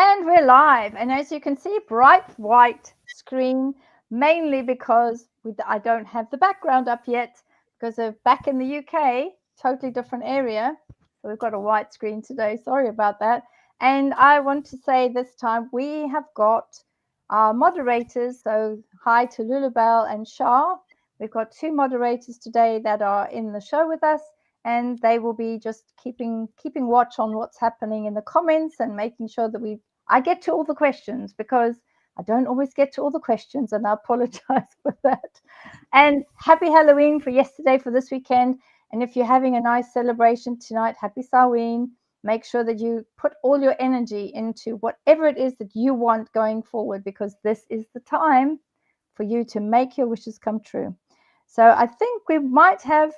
And we're live. And as you can see, bright white screen, mainly because I don't have the background up yet because of back in the UK, totally different area. So we've got a white screen today. Sorry about that. And I want to say this time we have got our moderators. So hi to Lulabelle and Shah. We've got two moderators today that are in the show with us, and they will be just keeping watch on what's happening in the comments and making sure that I get to all the questions, because I don't always get to all the questions, and I apologize for that. And happy Halloween for yesterday, for this weekend. And if you're having a nice celebration tonight, happy Samhain. Make sure that you put all your energy into whatever it is that you want going forward, because this is the time for you to make your wishes come true. So I think we might have,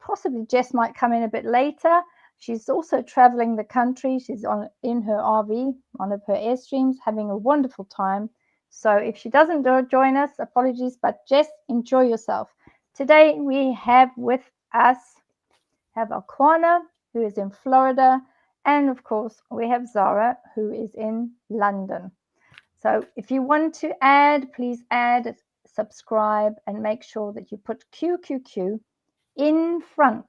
possibly Jess might come in a bit later. She's also traveling the country. She's in her RV, one of her Airstreams, having a wonderful time. So if she doesn't join us, apologies, but Jess, enjoy yourself. Today we have with us, Aquana, who is in Florida, and of course we have Zara, who is in London. So if you want to add, please add, subscribe, and make sure that you put QQQ in front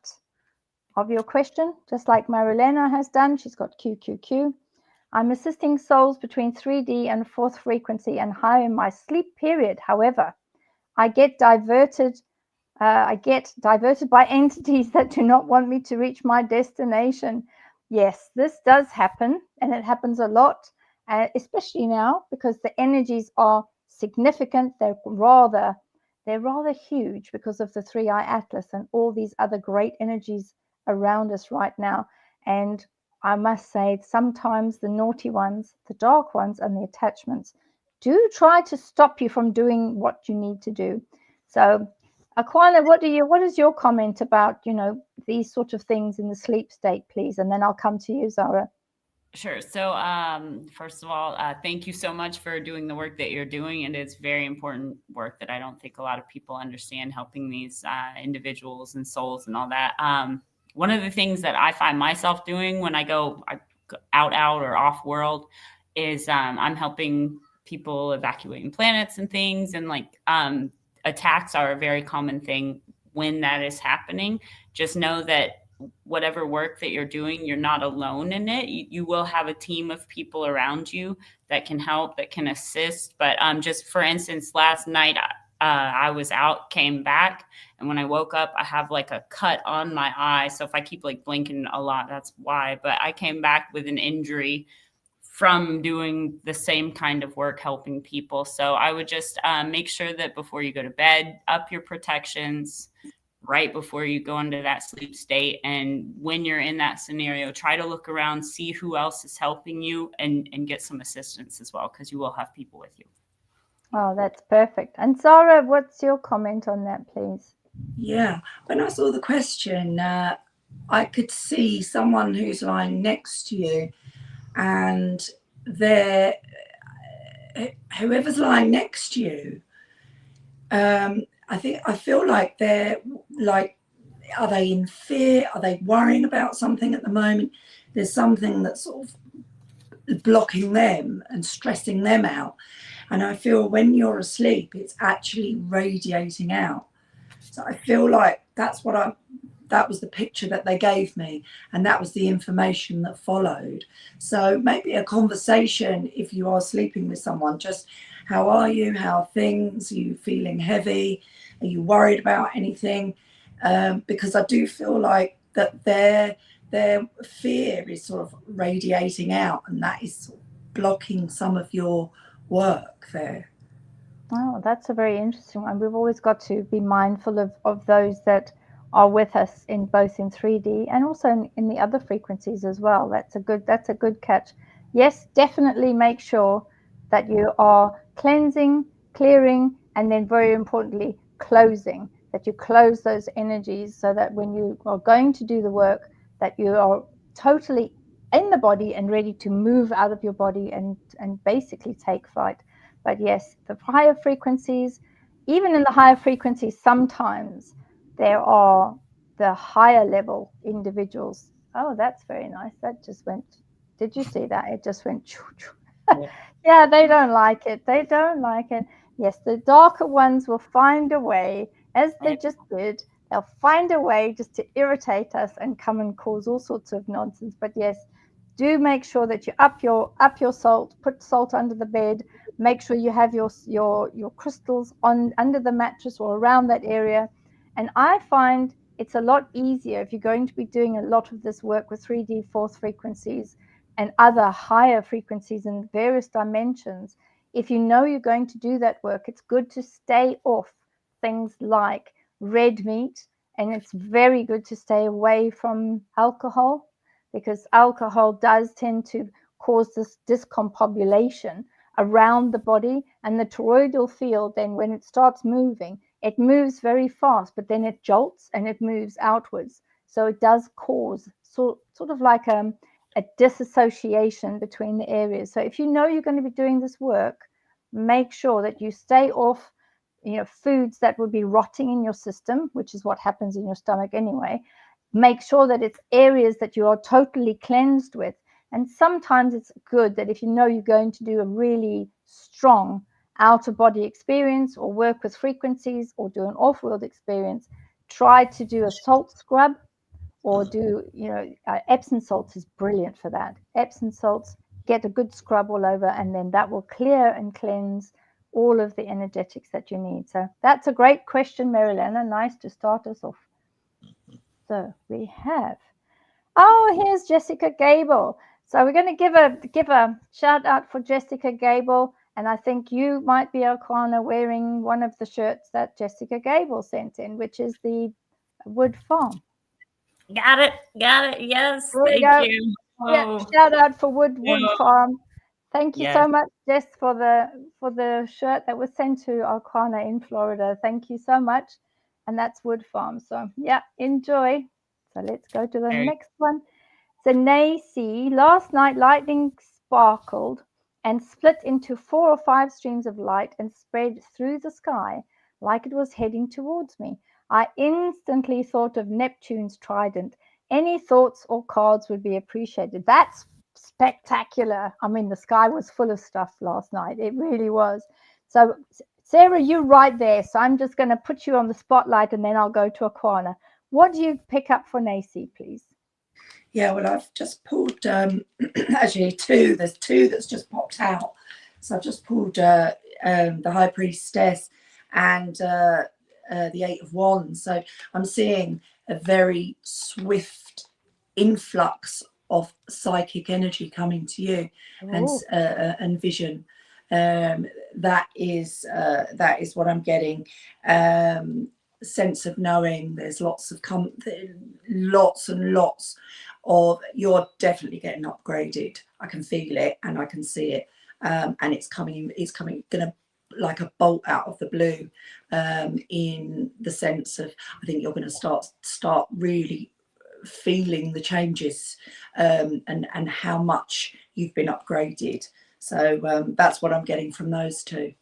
of your question, just like Marilena has done. She's got QQQ. I'm assisting souls between 3D and fourth frequency and higher in my sleep period. However, I get diverted by entities that do not want me to reach my destination. Yes, this does happen, and it happens a lot, especially now because the energies are significant. They're rather huge because of the 3i Atlas and all these other great energies around us right now. And I must say, sometimes the naughty ones, the dark ones, and the attachments do try to stop you from doing what you need to do. So Aquila, what is your comment about, these sort of things in the sleep state, please? And then I'll come to you, Zara. Sure. So, first of all, thank you so much for doing the work that you're doing. And it's very important work that I don't think a lot of people understand, helping these individuals and souls and all that. One of the things that I find myself doing when I go out or off world is I'm helping people evacuating planets and things. And attacks are a very common thing when that is happening. Just know that whatever work that you're doing, you're not alone in it. You will have a team of people around you that can help, that can assist. But just for instance, last night I was out, came back, and when I woke up, I have like a cut on my eye. So if I keep blinking a lot, that's why. But I came back with an injury from doing the same kind of work, helping people. So I would just make sure that before you go to bed, up your protections right before you go into that sleep state. And when you're in that scenario, try to look around, see who else is helping you, and get some assistance as well, because you will have people with you. Oh, that's perfect. And Zara, what's your comment on that, please? Yeah, when I saw the question, I could see someone who's lying next to you, and whoever's lying next to you, I feel like they're are they in fear? Are they worrying about something at the moment? There's something that's sort of blocking them and stressing them out. And I feel when you're asleep, it's actually radiating out. So I feel like that was the picture that they gave me, and that was the information that followed. So maybe a conversation, if you are sleeping with someone, just how are you? How are things? Are you feeling heavy? Are you worried about anything? Because I do feel like that their fear is sort of radiating out, and that is sort of blocking some of your work there. Oh, that's a very interesting one. We've always got to be mindful of those that are with us in both in 3D and also in the other frequencies as well. That's a good catch. Yes, definitely make sure that you are cleansing, clearing, and then very importantly, closing, that you close those energies so that when you are going to do the work, that you are totally in the body and ready to move out of your body and basically take flight. But yes, the higher frequencies, even in the higher frequencies, sometimes there are the higher level individuals. Oh, that's very nice. That just Did you see that? It just went. Yeah. Yeah, they don't like it. They don't like it. Yes, the darker ones will find a way, as they just did. They'll find a way just to irritate us and come and cause all sorts of nonsense. But yes, do make sure that you up your salt. Put salt under the bed. Make sure you have your crystals on under the mattress or around that area. And I find it's a lot easier if you're going to be doing a lot of this work with 3D fourth frequencies and other higher frequencies in various dimensions. If you know you're going to do that work, it's good to stay off things like red meat, and it's very good to stay away from alcohol, because alcohol does tend to cause this discombobulation around the body, and the toroidal field, then when it starts moving, it moves very fast, but then it jolts and it moves outwards. So it does cause sort of like a disassociation between the areas. So if you know you're going to be doing this work, make sure that you stay off, foods that would be rotting in your system, which is what happens in your stomach anyway. Make sure that it's areas that you are totally cleansed with. And sometimes it's good that if you know you're going to do a really strong outer body experience or work with frequencies or do an off-world experience, try to do a salt scrub or do, Epsom salts is brilliant for that. Epsom salts, get a good scrub all over, and then that will clear and cleanse all of the energetics that you need. So that's a great question, Marilena. Nice to start us off. So we have, here's Jessica Gable. So we're going to give a shout out for Jessica Gable. And I think you might be, Alquana, wearing one of the shirts that Jessica Gable sent in, which is the Wood Farm. Got it. Yes. Thank you. Yeah, shout out for Wood Farm. Thank you so much, Jess, for the shirt that was sent to Alquana in Florida. Thank you so much. And that's Wood Farm. So yeah, enjoy. So let's go to the next one. So Nacy, last night lightning sparkled and split into 4 or 5 streams of light and spread through the sky like it was heading towards me. I instantly thought of Neptune's trident. Any thoughts or cards would be appreciated. That's spectacular. I mean, the sky was full of stuff last night. It really was. So Sarah, you're right there. So I'm just going to put you on the spotlight and then I'll go to Aquana. What do you pick up for Nacy, please? Yeah, well, I've just pulled actually 2. There's 2 that's just popped out. So I've just pulled the High Priestess and the 8 of Wands. So I'm seeing a very swift influx of psychic energy coming to you and vision. That is what I'm getting. Sense of knowing. There's lots and lots of, you're definitely getting upgraded. I can feel it and I can see it, and it's coming gonna like a bolt out of the blue, in the sense of, I think you're going to start really feeling the changes, and how much you've been upgraded. So that's what I'm getting from those 2.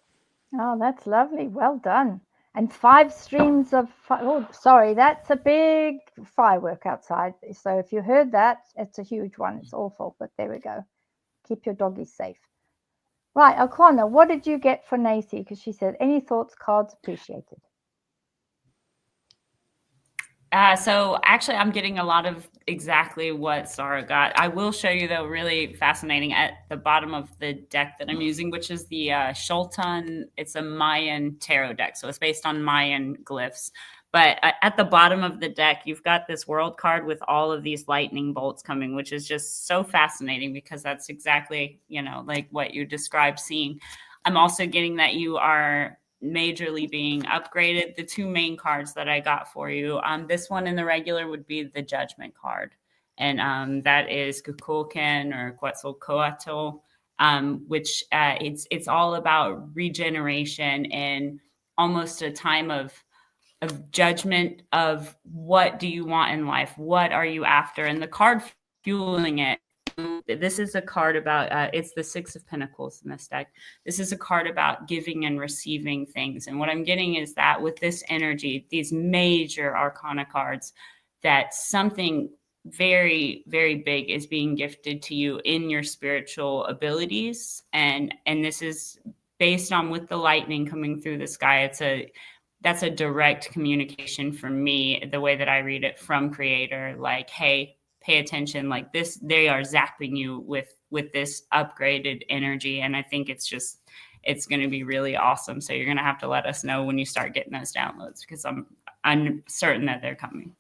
Oh, that's lovely. Well done. And 5 streams of that's a big firework outside. So if you heard that, it's a huge one. It's awful, but there we go. Keep your doggies safe. Right, Alquana, what did you get for Nacy? Because she said, any thoughts, cards appreciated. So actually, I'm getting a lot of exactly what Sarah got. I will show you, though, really fascinating at the bottom of the deck that I'm using, which is the Shultan. It's a Mayan tarot deck. So it's based on Mayan glyphs. But at the bottom of the deck, you've got this world card with all of these lightning bolts coming, which is just so fascinating because that's exactly, like what you described seeing. I'm also getting that you are majorly being upgraded. The 2 main cards that I got for you, this one in the regular would be the Judgment card, and that is Kukulkan or Quetzalcoatl, which it's all about regeneration and almost a time of judgment of what do you want in life, what are you after, and the card fueling it. This is a card about, it's the 6 of Pentacles in this deck. This is a card about giving and receiving things. And what I'm getting is that with this energy, these major arcana cards, that something very, very big is being gifted to you in your spiritual abilities. And this is based on with the lightning coming through the sky. That's a direct communication from me, the way that I read it from Creator, like, hey, pay attention, like this, they are zapping you with this upgraded energy. And I think it's going to be really awesome. So you're going to have to let us know when you start getting those downloads, because I'm certain that they're coming.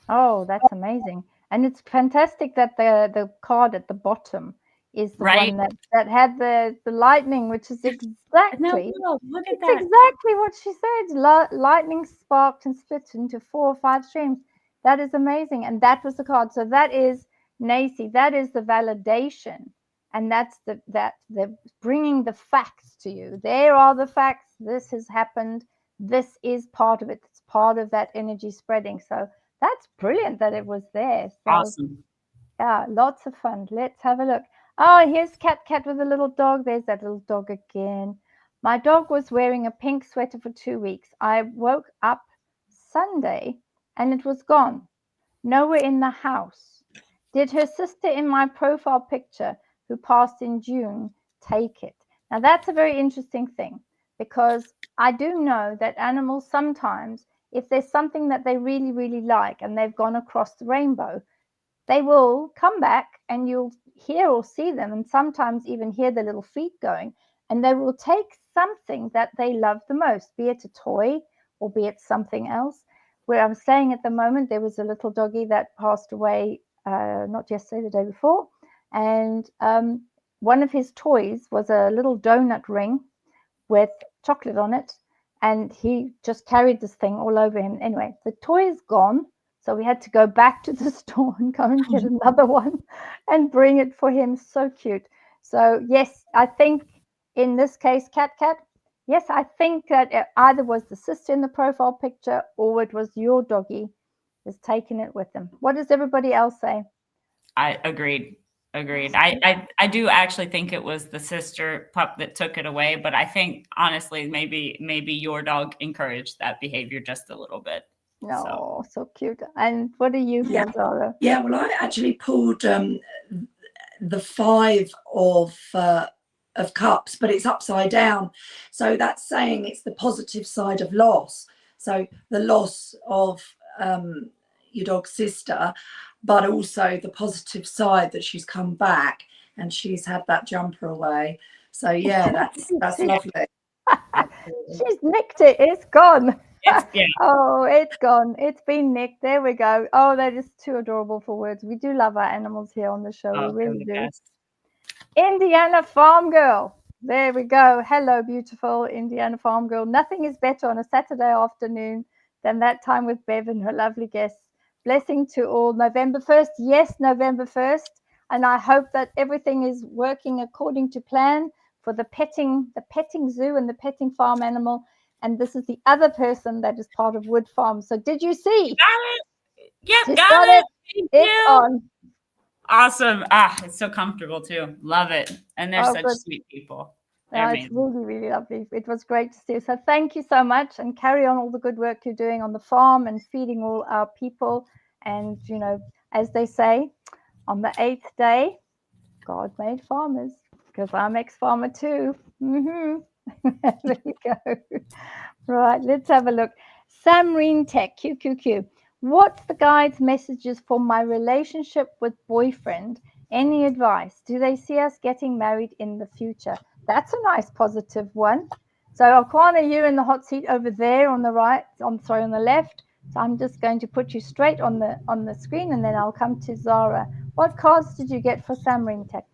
Oh, that's amazing. And it's fantastic that the card at the bottom is the Right? one that had the lightning, which is exactly Look at it's that. exactly what she said. Lightning sparked and split into 4 or 5 streams. That is amazing. And that was the card. So that is Nacy. That is the validation. And that's the bringing the facts to you. There are the facts. This has happened. This is part of it. It's part of that energy spreading. So that's brilliant that it was there. So, Awesome. yeah, lots of fun. Let's have a look. Oh, here's Cat with a little dog. There's that little dog again. My dog was wearing a pink sweater for 2 weeks. I woke up Sunday and it was gone. Nowhere in the house. Did her sister in my profile picture, who passed in June, take it? Now, that's a very interesting thing, because I do know that animals sometimes, if there's something that they really, really like and they've gone across the rainbow, they will come back and you'll hear or see them, and sometimes even hear the little feet going, and they will take something that they love the most, be it a toy or be it something else. Where I'm staying at the moment, there was a little doggy that passed away, not yesterday, the day before, and one of his toys was a little donut ring with chocolate on it, and he just carried this thing all over him. Anyway, the toy is gone, so we had to go back to the store and go and get another one and bring it for him. So cute. So yes, I think in this case, Cat, yes, I think that it either was the sister in the profile picture or it was your doggy has taken it with them. What does everybody else say? I agreed. I do actually think it was the sister pup that took it away, but I think honestly, maybe your dog encouraged that behavior just a little bit. No, so cute. And what do you feel, Zara? Yeah, well, I actually pulled the 5 of cups, but it's upside down. So that's saying it's the positive side of loss. So the loss of your dog's sister, but also the positive side that she's come back and she's had that jumper away. So yeah, that's lovely. She's nicked it. It's gone. Yeah. Oh, it's gone. It's been nicked. There we go. Oh, that is too adorable for words. We do love our animals here on the show. Oh, we really do. Best. Indiana Farm Girl. There we go. Hello, beautiful Indiana Farm Girl. Nothing is better on a Saturday afternoon than that time with Bev and her lovely guests. Blessing to all. November 1st. Yes, November 1st. And I hope that everything is working according to plan for the petting zoo and the petting farm animal. And this is the other person that is part of Wood Farm. So did you see? Got it. Yep, got it. It's on. Awesome. It's so comfortable too. Love it. And they're such sweet people. It's really, really lovely. It was great to see you. So thank you so much, and carry on all the good work you're doing on the farm and feeding all our people. And, you know, as they say, on the 8th day, God made farmers, because I'm ex-farmer too. There we go. Right, let's have a look. Samreen Tech, QQQ. What's the guide's messages for my relationship with boyfriend? Any advice? Do they see us getting married in the future? That's a nice positive one. So Aquana, you're in the hot seat over there on the right. On the left. So I'm just going to put you straight on the screen, and then I'll come to Zara. What cards did you get for Samreen Tech?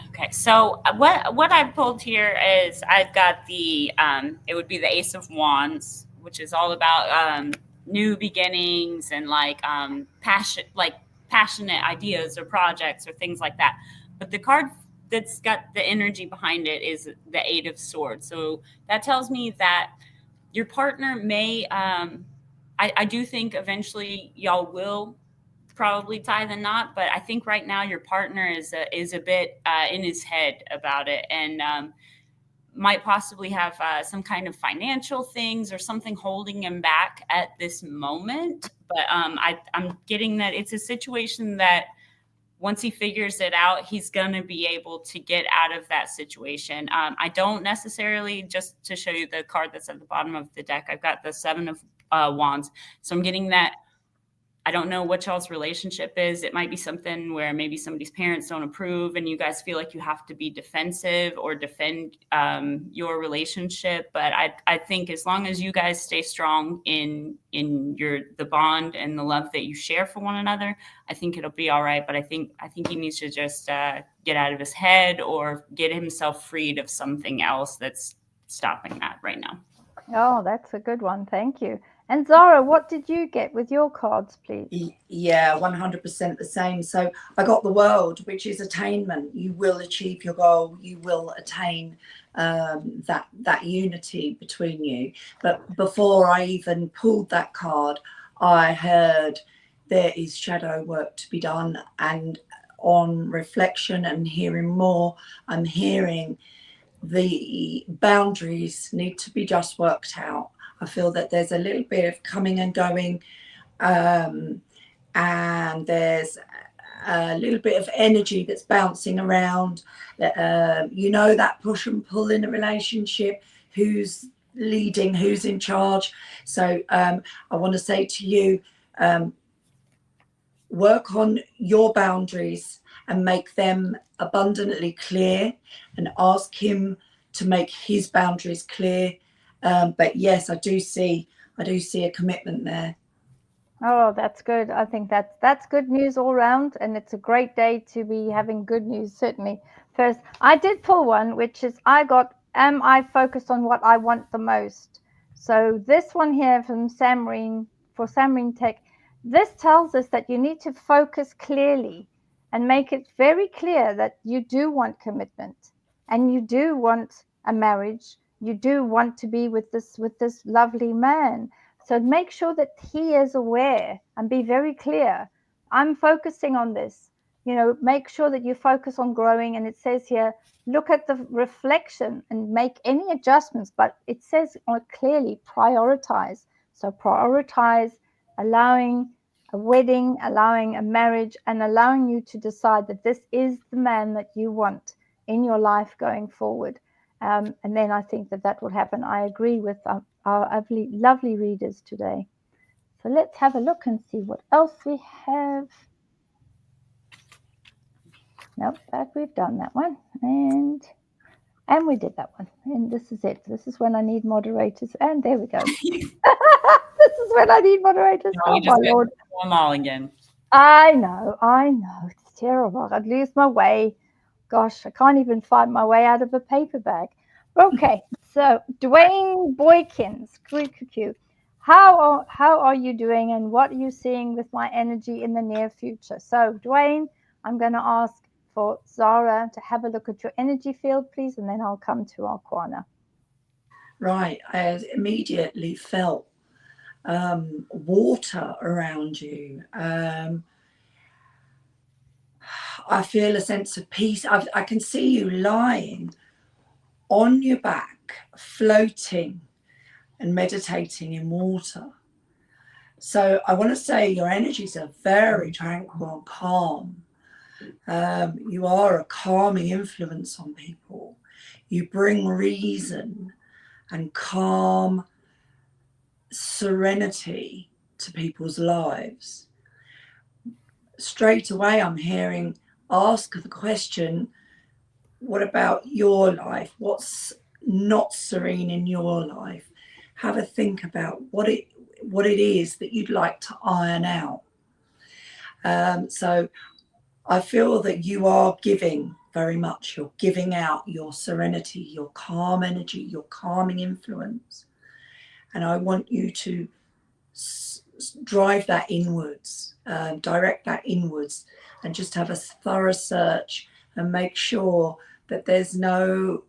Okay, so what I pulled here is I've got the it would be the Ace of Wands, which is all about new beginnings and passionate ideas or projects or things like that. But the card that's got the energy behind it is the Eight of Swords. So that tells me that your partner may I do think eventually y'all will probably tie the knot, but I think right now your partner is a bit in his head about it, and might possibly have some kind of financial things or something holding him back at this moment. But I'm getting that it's a situation that once he figures it out, he's going to be able to get out of that situation. I don't necessarily, just to show you the card that's at the bottom of the deck, I've got the 7 of Wands. So I'm getting that. I don't know what y'all's relationship is. It might be something where maybe somebody's parents don't approve and you guys feel like you have to be defensive or defend your relationship. But I think as long as you guys stay strong in the bond and the love that you share for one another, I think it'll be all right. But I think he needs to just get out of his head or get himself freed of something else that's stopping that right now. Oh, that's a good one. Thank you. And Zara, what did you get with your cards, please? Yeah, 100% the same. So I got the World, which is attainment. You will achieve your goal. You will attain that unity between you. But before I even pulled that card, I heard there is shadow work to be done. And on reflection and hearing more, I'm hearing the boundaries need to be just worked out. I feel that there's a little bit of coming and going, and there's a little bit of energy that's bouncing around. That push and pull in a relationship, who's leading, who's in charge. So I want to say to you, work on your boundaries and make them abundantly clear, and ask him to make his boundaries clear. But yes, I do see a commitment there. Oh, that's good. I think that's good news all round, and it's a great day to be having good news. Certainly. First, I did pull one, which is am I focused on what I want the most? So this one here from Samreen, for Samreen Tech, this tells us that you need to focus clearly and make it very clear that you do want commitment and you do want a marriage. You do want to be with this lovely man. So make sure that he is aware and be very clear. I'm focusing on this. Make sure that you focus on growing. And it says here, look at the reflection and make any adjustments. But it says clearly prioritize. So prioritize allowing a wedding, allowing a marriage, and allowing you to decide that this is the man that you want in your life going forward. And then I think that will happen. I agree with our lovely readers today. So let's have a look and see what else we have. Nope, we've done that one. And we did that one. And this is it. This is when I need moderators. And there we go. This is when I need moderators. No, oh, my Lord. Them all again. I know. It's terrible. I'd lose my way. Gosh, I can't even find my way out of a paper bag. Okay, so Dwayne Boykins, QQ, how are you doing, and what are you seeing with my energy in the near future? So Dwayne, I'm going to ask for Zara to have a look at your energy field, please, and then I'll come to Arquana. Right, I immediately felt water around you. I feel a sense of peace. I can see you lying on your back, floating and meditating in water. So I want to say your energies are very tranquil and calm. You are a calming influence on people. You bring reason and calm serenity to people's lives. Straight away, I'm hearing, ask the question, what about your life? What's not serene in your life? Have a think about what it is that you'd like to iron out. So I feel that you are giving very much. You're giving out your serenity, your calm energy, your calming influence. And I want you to drive that inwards, direct that inwards, and just have a thorough search and make sure that there's no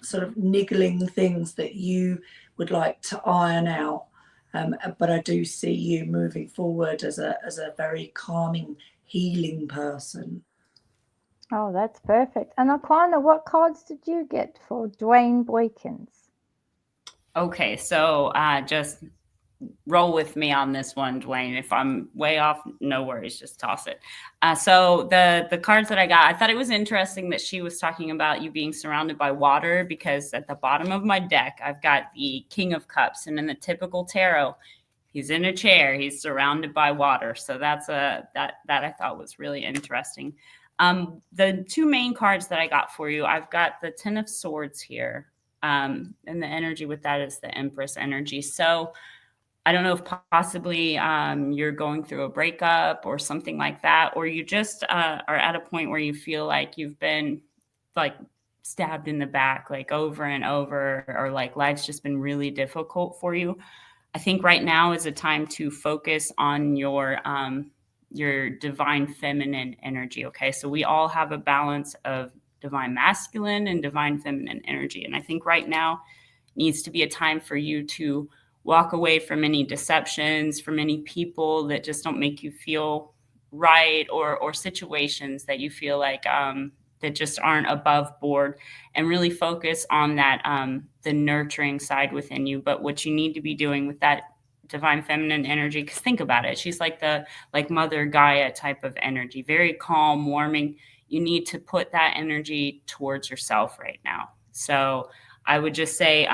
sort of niggling things that you would like to iron out. But I do see you moving forward as a very calming, healing person. Oh, that's perfect. And Aquana, what cards did you get for Dwayne Boykins? Okay, so just roll with me on this one, Dwayne. If I'm way off, no worries, just toss it. So the cards that I got, I thought it was interesting that she was talking about you being surrounded by water, because at the bottom of my deck, I've got the King of Cups, and in the typical tarot, he's in a chair, he's surrounded by water. So that's that I thought was really interesting. The two main cards that I got for you, I've got the Ten of Swords here. And the energy with that is the Empress energy. So I don't know if possibly you're going through a breakup or something like that, or you just are at a point where you feel like you've been like stabbed in the back, like over and over, or like life's just been really difficult for you. I think right now is a time to focus on your divine feminine energy. Okay, so we all have a balance of divine masculine and divine feminine energy, and I think right now needs to be a time for you to walk away from any deceptions, from any people that just don't make you feel right, or situations that you feel like that just aren't above board, and really focus on that the nurturing side within you. But what you need to be doing with that divine feminine energy, because think about it, she's like the Mother Gaia type of energy, very calm, warming. You need to put that energy towards yourself right now. So I would just say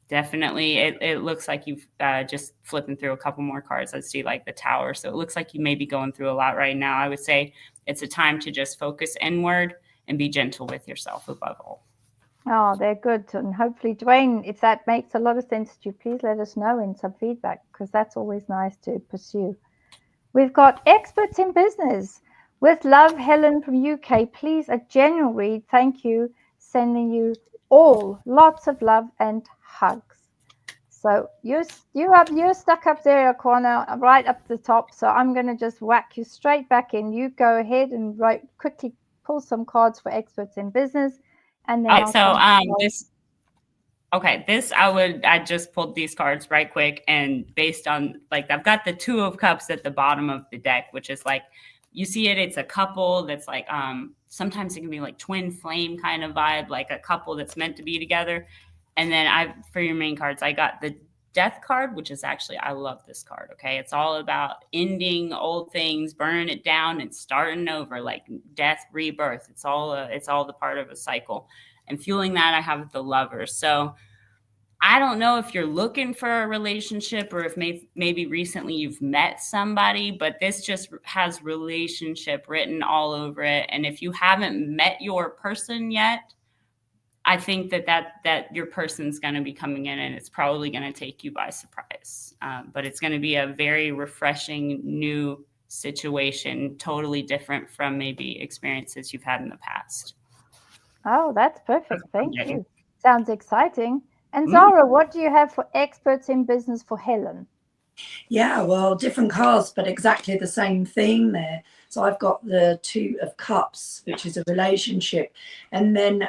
definitely it looks like you've just flipping through a couple more cards. I see like the Tower. So it looks like you may be going through a lot right now. I would say it's a time to just focus inward and be gentle with yourself above all. Oh, they're good. And hopefully, Dwayne, if that makes a lot of sense to you, please let us know in some feedback, because that's always nice to pursue. We've got Experts in Business. With love, Helen from UK. Please, a genuine read. Thank you. Sending you all lots of love and hugs. So you're stuck up there, Aquana, right up the top. So I'm going to just whack you straight back in. You go ahead and quickly pull some cards for Experts in Business, and then All right, I'll so come I just pulled these cards right quick, and based on like I've got the Two of Cups at the bottom of the deck, which is like you see it, it's a couple that's like sometimes it can be like twin flame kind of vibe, like a couple that's meant to be together. And then for your main cards, I got the Death card, which is actually, I love this card. Okay, it's all about ending old things, burning it down, and starting over, like death, rebirth. It's all the part of a cycle. And fueling that, I have the Lovers. So I don't know if you're looking for a relationship, or if maybe recently you've met somebody, but this just has relationship written all over it. And if you haven't met your person yet, I think that your person's going to be coming in, and it's probably going to take you by surprise. But it's going to be a very refreshing new situation, totally different from maybe experiences you've had in the past. Oh, that's perfect. Thank you. Sounds exciting. And Zara, what do you have for Experts in Business for Helen? Yeah, well, different cards, but exactly the same theme there. So I've got the Two of Cups, which is a relationship, and then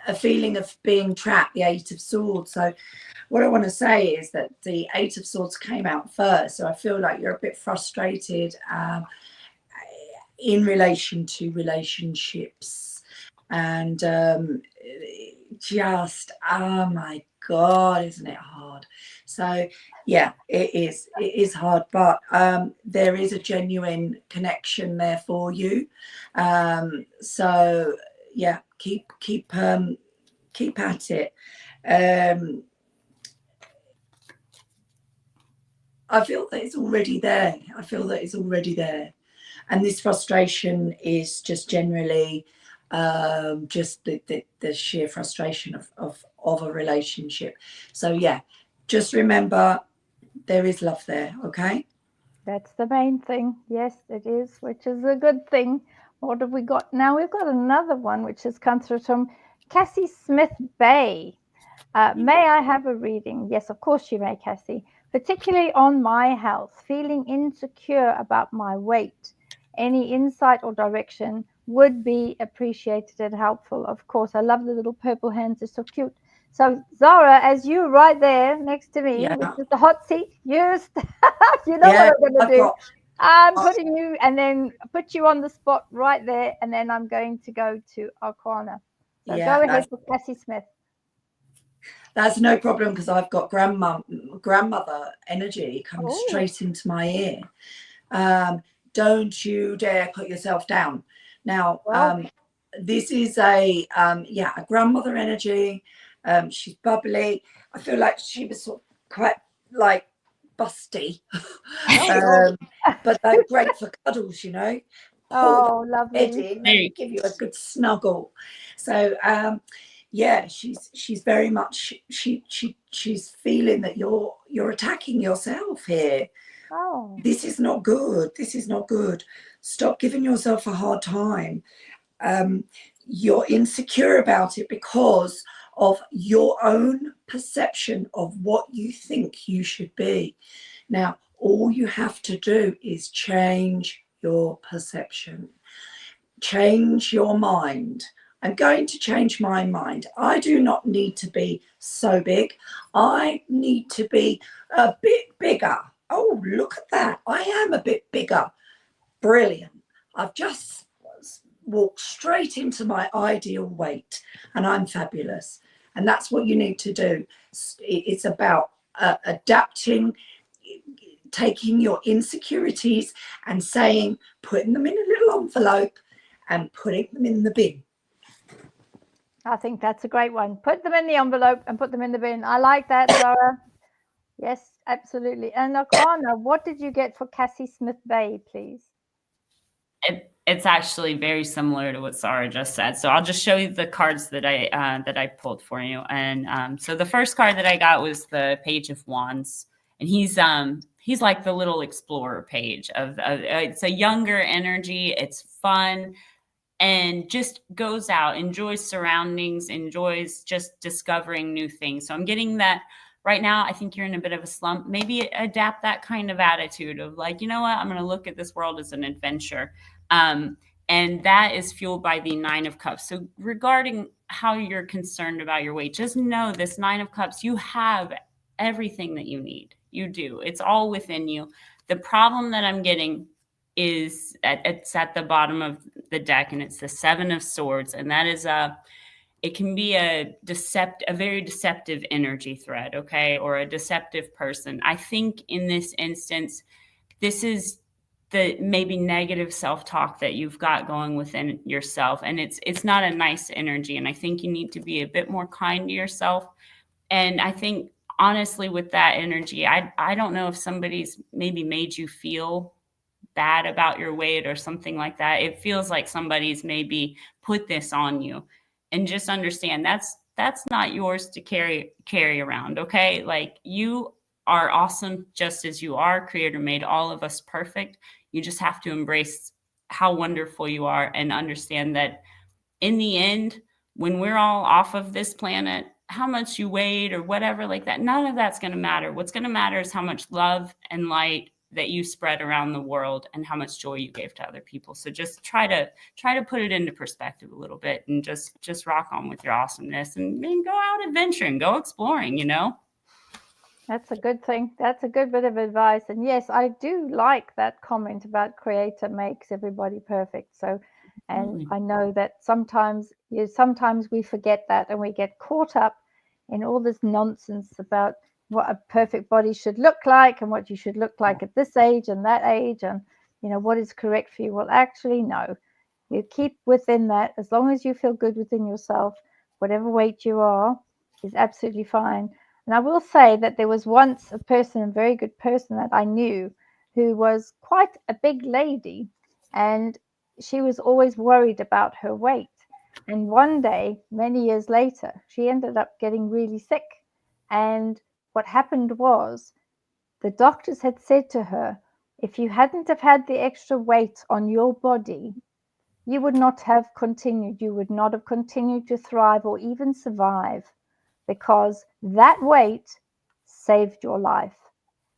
a feeling of being trapped, the Eight of Swords. So what I want to say is that the Eight of Swords came out first. So I feel like you're a bit frustrated in relation to relationships, and just, oh my God, isn't it hard? So yeah, it is hard, but there is a genuine connection there for you. So yeah, keep at it. I feel that it's already there. And this frustration is just generally just the sheer frustration of a relationship. So yeah, just remember there is love there. Okay, that's the main thing. Yes, it is, which is a good thing. What have we got now? We've got another one which has come through from Cassie Smith Bay. May I have a reading? Yes, of course you may, Cassie. Particularly on my health, feeling insecure about my weight. Any insight or direction would be appreciated and helpful. Of course, I love the little purple hands. They're so cute. So Zara, as you right there next to me, yeah, which is the hot seat, you know yeah, what I'm going to do. I'm putting you, and then put you on the spot right there, and then I'm going to go to Arcana. So Yeah, go ahead for Cassie Smith. that's no problem, because I've got grandmother energy coming straight into my ear. Don't you dare put yourself down. Now, this is a grandmother energy. She's bubbly. I feel like she was sort of quite like busty, but they're great for cuddles, you know. Oh, lovely. In and give you a good snuggle. So yeah, she's very much she's feeling that you're attacking yourself here. Oh, This is not good. This is not good. Stop giving yourself a hard time. You're insecure about it because of your own perception of what you think you should be. Now, all you have to do is change your perception, change your mind. I'm going to change my mind. I do not need to be so big. I need to be a bit bigger. Oh, look at that. I am a bit bigger. Brilliant. I've just walked straight into my ideal weight, and I'm fabulous. And that's what you need to do. It's about adapting, taking your insecurities and saying, putting them in a little envelope and putting them in the bin. I think that's a great one. Put them in the envelope and put them in the bin. I like that, Zara. Yes, absolutely. And Arcana, what did you get for Cassie Smith Bay, please? It's actually very similar to what Sarah just said. So I'll just show you the cards that I pulled for you. And so the first card that I got was the Page of Wands, and he's like the little explorer page of it's a younger energy. It's fun and just goes out, enjoys surroundings, enjoys just discovering new things. So I'm getting that. Right now, I think you're in a bit of a slump. Maybe adapt that kind of attitude of like, you know what, I'm going to look at this world as an adventure. And that is fueled by the Nine of Cups. So regarding how you're concerned about your weight, just know this Nine of Cups, you have everything that you need. You do. It's all within you. The problem that I'm getting is it's at the bottom of the deck, and it's the Seven of Swords. And that is it can be a very deceptive energy thread, okay, or a deceptive person. I think in this instance, this is the maybe negative self-talk that you've got going within yourself, and it's not a nice energy. And I think you need to be a bit more kind to yourself. And I think honestly, with that energy, I don't know if somebody's maybe made you feel bad about your weight or something like that. It feels like somebody's maybe put this on you. And just understand that's not yours to carry around, okay? Like, you are awesome just as you are. Creator made all of us perfect. You just have to embrace how wonderful you are and understand that in the end, when we're all off of this planet, how much you weighed or whatever like that, none of that's going to matter. What's going to matter is how much love and light that you spread around the world and how much joy you gave to other people. So just try to put it into perspective a little bit, and just rock on with your awesomeness and go out adventuring, go exploring, you know? That's a good thing. That's a good bit of advice. And yes, I do like that comment about Creator makes everybody perfect. So, and I know that sometimes we forget that, and we get caught up in all this nonsense about what a perfect body should look like and what you should look like at this age and that age, and what is correct for you. Well, actually, no. You keep within that. As long as you feel good within yourself, whatever weight you are is absolutely fine. And I will say that there was once a very good person that I knew, who was quite a big lady, and she was always worried about her weight. And one day, many years later, she ended up getting really sick. And what happened was, the doctors had said to her, if you hadn't have had the extra weight on your body, you would not have continued. You would not have continued to thrive or even survive, because that weight saved your life.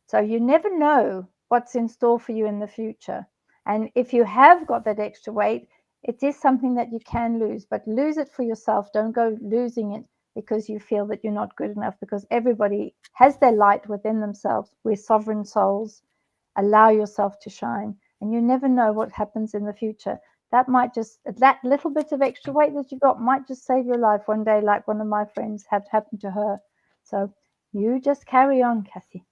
So you never know what's in store for you in the future. And if you have got that extra weight, it is something that you can lose, but lose it for yourself. Don't go losing it because you feel that you're not good enough, because everybody has their light within themselves. We're sovereign souls. allow yourself to shine. And you never know what happens in the future. That little bit of extra weight that you got might just save your life one day, like one of my friends had happened to her. So you just carry on, Cassie.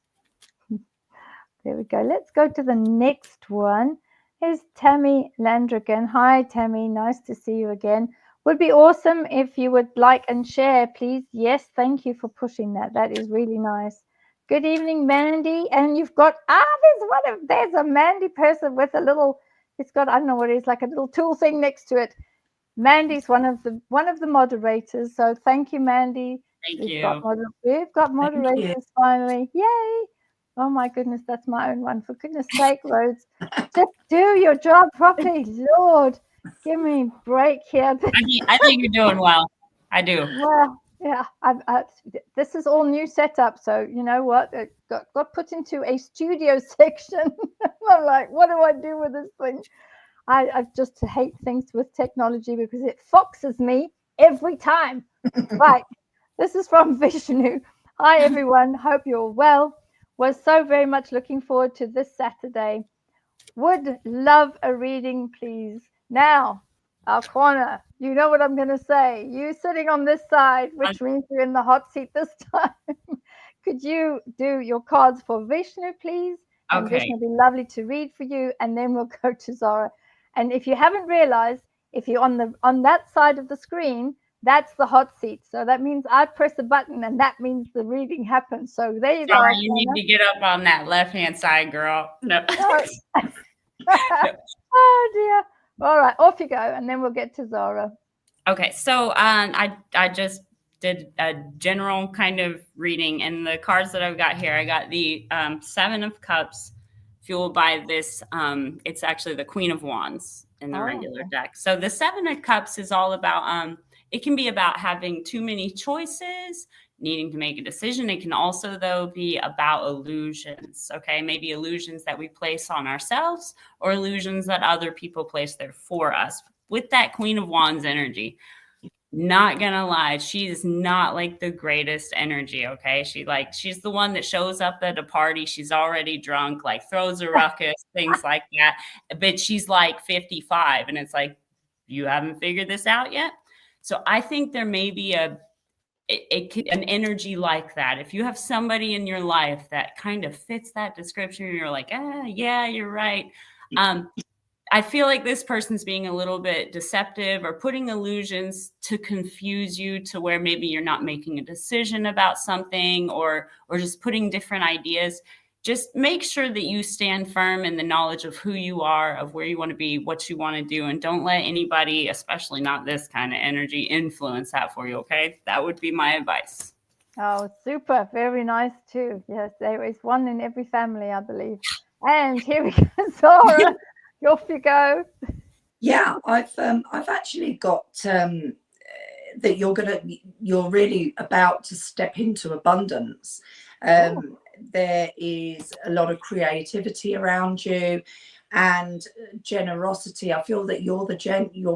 There we go. Let's go to the next one. Here's Tammy Landrigan. Hi, Tammy. Nice to see you again. Would be awesome if you would like and share, please. Yes, thank you for pushing that. That is really nice. Good evening, Mandy. And you've got there's a Mandy person with a little. It's got, I don't know what it is, like a little tool thing next to it. Mandy's one of the moderators. So thank you, Mandy. Thank you. We've got moderators finally. Yay! Oh my goodness, that's my own one. For goodness sake, Rhodes, just do your job properly. Lord, give me a break here. I think you're doing well. I do. Well, yeah, this is all new setup. So you know what? It got put into a studio section. I'm like, what do I do with this thing? I just hate things with technology because it foxes me every time. Right. This is from Vishnu. Hi, everyone. Hope you're well. Was so very much looking forward to this Saturday. Would love a reading, please. Now, our corner. You know what I'm going to say. You sitting on this side, which means you're in the hot seat this time. Could you do your cards for Vishnu, please? And Okay. Vishnu will be lovely to read for you. And then we'll go to Zara. And if you haven't realized, if you're on that side of the screen, that's the hot seat. So that means I press a button and that means the reading happens. So there you Sorry, go. you need to get up on that left-hand side, girl. No. Oh, dear. All right, off you go. And then we'll get to Zara. Okay, so I just did a general kind of reading. And the cards that I've got here, I got the Seven of Cups fueled by this. It's actually the Queen of Wands in the regular deck. So the Seven of Cups is all about, it can be about having too many choices, needing to make a decision. It can also, though, be about illusions, okay? Maybe illusions that we place on ourselves or illusions that other people place there for us. With that Queen of Wands energy, not gonna lie, she is not like the greatest energy, okay? She's the one that shows up at a party, she's already drunk, like throws a ruckus, things like that. But she's like 55, and it's like, you haven't figured this out yet? So I think there may be an energy like that. If you have somebody in your life that kind of fits that description, you're like, yeah, you're right. I feel like this person's being a little bit deceptive or putting illusions to confuse you to where maybe you're not making a decision about something or just putting different ideas. Just make sure that you stand firm in the knowledge of who you are, of where you want to be, what you want to do, and don't let anybody, especially not this kind of energy, influence that for you, okay? That would be my advice. Oh, super. Very nice too. Yes, there is one in every family, I believe. And here we go, Zara. Off you go. Yeah, I've actually got that you're really about to step into abundance. There is a lot of creativity around you and generosity. I feel that you're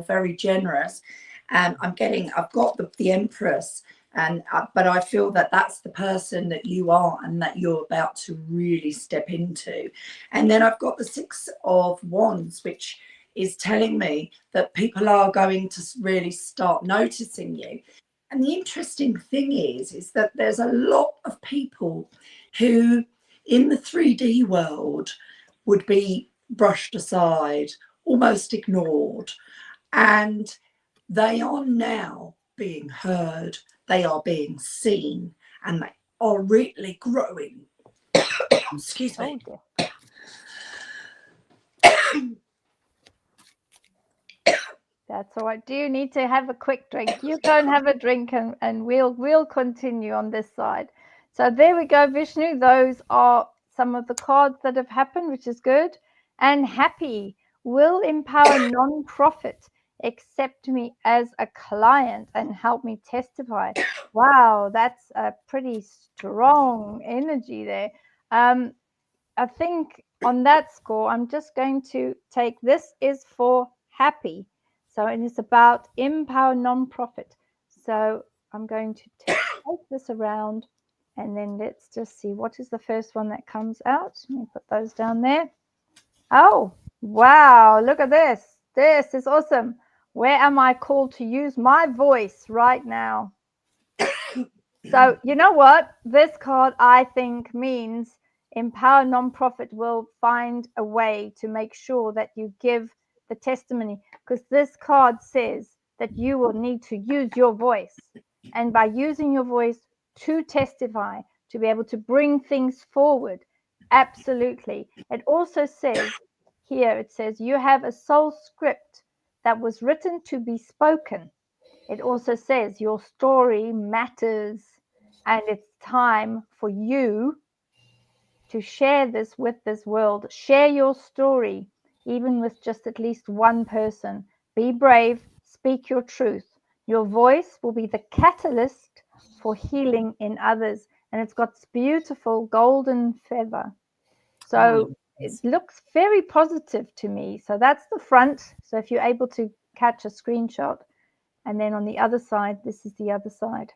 very generous, and I've got the Empress, but I feel that that's the person that you are and that you're about to really step into. And then I've got the Six of Wands, which is telling me that people are going to really start noticing you. And the interesting thing is that there's a lot of people who in the 3D world would be brushed aside, almost ignored. And they are now being heard, they are being seen, and they are really growing. Excuse me. That's all right. Do you need to have a quick drink? You go and have a drink and we'll continue on this side. So there we go, Vishnu. Those are some of the cards that have happened, which is good. And happy will empower non-profit. Accept me as a client and help me testify. Wow, that's a pretty strong energy there. I think on that score, I'm just going to take this is for happy. So it is about empower non-profit. So I'm going to take this around And then let's just see, what is the first one that comes out? Let me put those down there. Oh, wow, look at this. This is awesome. Where am I called to use my voice right now? So you know what? This card, I think, means Empower Nonprofit will find a way to make sure that you give the testimony, because this card says that you will need to use your voice. And by using your voice to testify, to be able to bring things forward, absolutely. It also says here, it says you have a soul script that was written to be spoken. It also says your story matters, and it's time for you to share this with this world. Share your story, even with just at least one person. Be brave, speak your truth. Your voice will be the catalyst for healing in others. And it's got this beautiful golden feather. So it looks very positive to me. So that's the front. So if you're able to catch a screenshot, and then on the other side, this is the other side.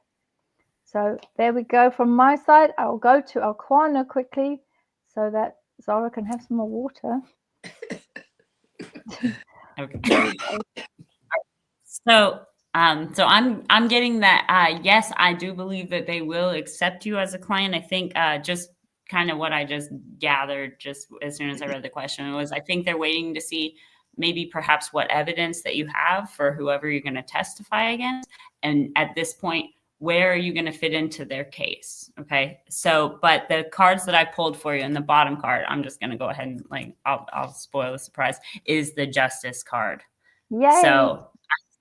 So there we go. From my side, I'll go to Alquana quickly so that Zara can have some more water. Okay. So I'm getting that. Yes, I do believe that they will accept you as a client. I think just kind of what I just gathered just as soon as I read the question was, I think they're waiting to see maybe perhaps what evidence that you have for whoever you're going to testify against. And at this point, where are you going to fit into their case? Okay. So, but the cards that I pulled for you in the bottom card, I'm just going to go ahead and I'll spoil the surprise, is the Justice card. Yay. So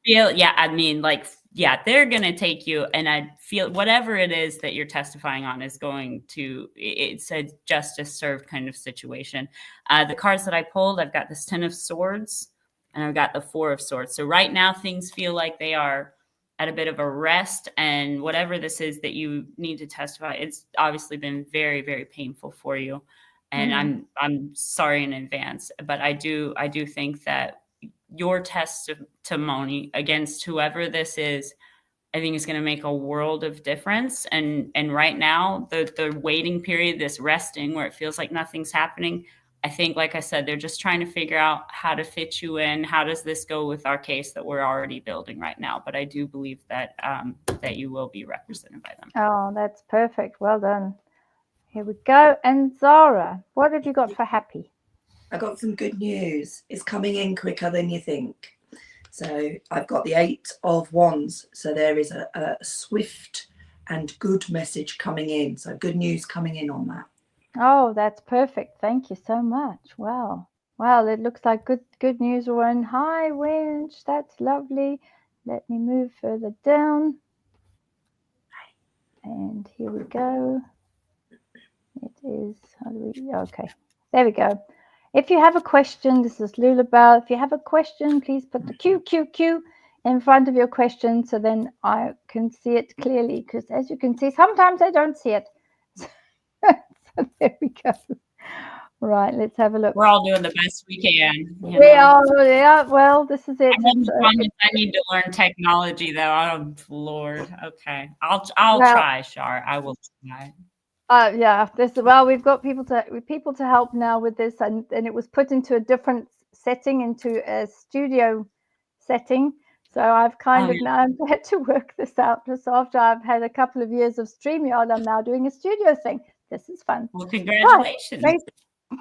I mean, they're going to take you, and I feel whatever it is that you're testifying on is going to, it's a justice served kind of situation. The cards that I pulled, I've got this 10 of Swords and I've got the 4 of Swords. So right now things feel like they are at a bit of a rest, and whatever this is that you need to testify, it's obviously been very, very painful for you. And I'm sorry in advance, but I do think that your testimony against whoever this is, I think is going to make a world of difference. And right now, the waiting period, this resting where it feels like nothing's happening, I think, like I said, they're just trying to figure out how to fit you in. How does this go with our case that we're already building right now? But I do believe that that you will be represented by them. Oh, that's perfect. Well done. Here we go. And Zara, what have you got for Happy? I got some good news. It's coming in quicker than you think. So I've got the 8 of Wands. So there is a swift and good message coming in. So good news coming in on that. Oh, that's perfect. Thank you so much. Wow. Wow, it looks like good news, Warren. Hi, Winch. That's lovely. Let me move further down. And here we go. It is, okay. There we go. If you have a question, this is Lulabelle. If you have a question, please put the Q in front of your question so then I can see it clearly, because as you can see, sometimes I don't see it. So there we go. Right, let's have a look. We're all doing the best we can. We are, yeah, well, this is it. I need to learn technology, though. Oh, Lord. Okay. I'll try, Shar. I will try. Yeah, we've got people to help now with this, and it was put into a different setting, into a studio setting. So I've now had to work this out. Just after I've had a couple of years of StreamYard, I'm now doing a studio thing. This is fun. Well, congratulations. Right.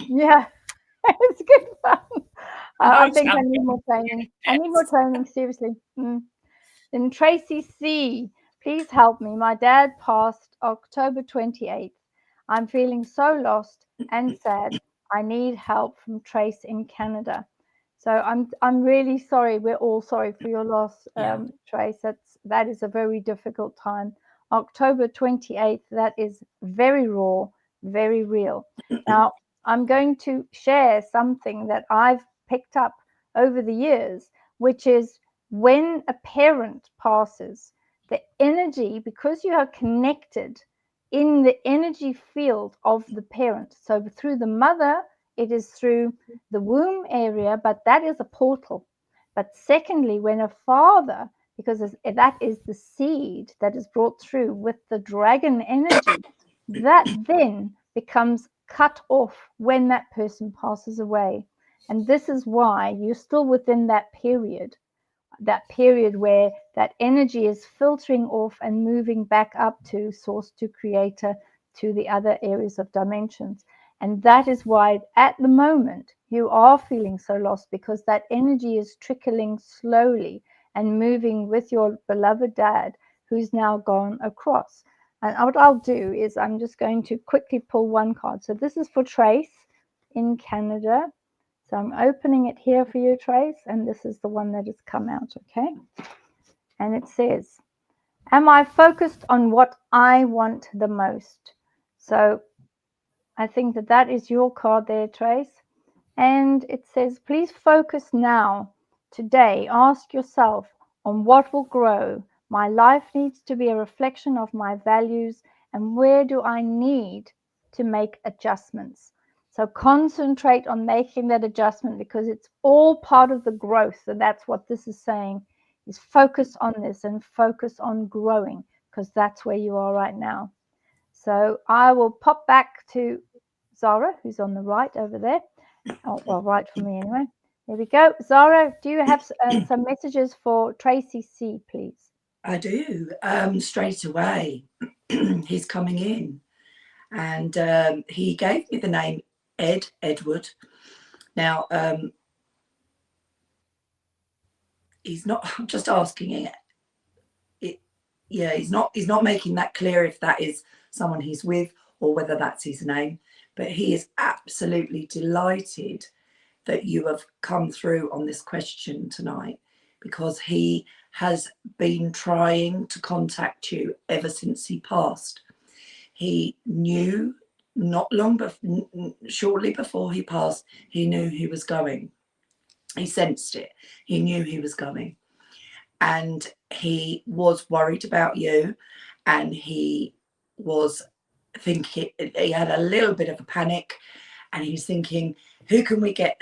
Yeah, it's good fun. I think I need more training. I need more training, seriously. Then Tracy C, please help me. My dad passed October 28th. I'm feeling so lost and sad. I need help from Trace in Canada. So I'm really sorry. We're all sorry for your loss, Trace. That is a very difficult time. October 28th, that is very raw, very real. Now, I'm going to share something that I've picked up over the years, which is when a parent passes, the energy, because you are connected in the energy field of the parent. So through the mother, it is through the womb area, but that is a portal. But secondly, when a father, because that is the seed that is brought through with the dragon energy, that then becomes cut off when that person passes away. And this is why you're still within that period where that energy is filtering off and moving back up to source, to creator, to the other areas of dimensions. And that is why at the moment you are feeling so lost, because that energy is trickling slowly and moving with your beloved dad, who's now gone across. And what I'll do is I'm just going to quickly pull one card. So this is for Trace in Canada. So I'm opening it here for you, Trace, and this is the one that has come out, okay? And it says, am I focused on what I want the most? So I think that is your card there, Trace. And it says, please focus now, today. Ask yourself on what will grow. My life needs to be a reflection of my values, and where do I need to make adjustments? So concentrate on making that adjustment, because it's all part of the growth. And that's what this is saying, is focus on this and focus on growing, because that's where you are right now. So I will pop back to Zara, who's on the right over there. Oh, well, right for me anyway. There we go. Zara, do you have some messages for Tracy C, please? I do. Straight away, he's coming in. And he gave me the name Edward. Now, he's not, I'm just asking it. Yeah, he's not making that clear if that is someone he's with or whether that's his name. But he is absolutely delighted that you have come through on this question tonight, because he has been trying to contact you ever since he passed. He knew not long before, shortly before he passed, he knew he was going. He sensed it. He knew he was going. And he was worried about you, and he was thinking, he had a little bit of a panic, and he was thinking, who can we get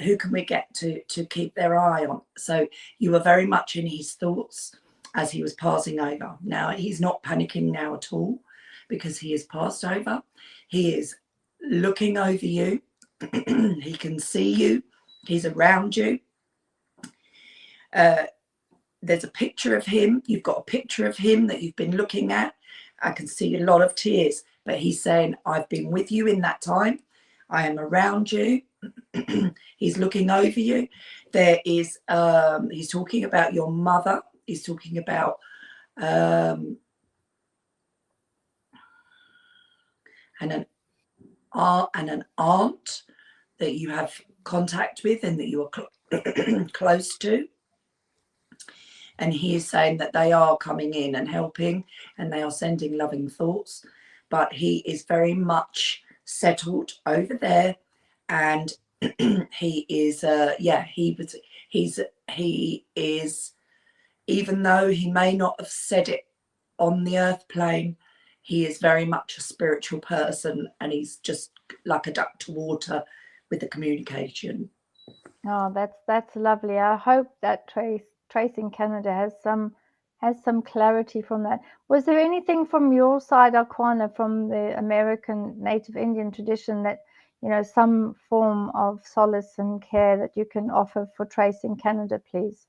to keep their eye on? So you were very much in his thoughts as he was passing over. Now he's not panicking now at all, because he has passed over. He is looking over you. He can see you. He's around you. There's a picture of him. You've got a picture of him that you've been looking at. I can see a lot of tears, but he's saying, I've been with you in that time. I am around you. He's looking over you. There is, he's talking about your mother. He's talking about and an aunt that you have contact with and that you are close to. And he is saying that they are coming in and helping, and they are sending loving thoughts. But he is very much settled over there, and he is, he is, even though he may not have said it on the earth plane, he is very much a spiritual person, and he's just like a duck to water with the communication. Oh, that's lovely. I hope that Trace in Canada has some clarity from that. Was there anything from your side, Aquana, from the American Native Indian tradition that, some form of solace and care that you can offer for Trace in Canada, please?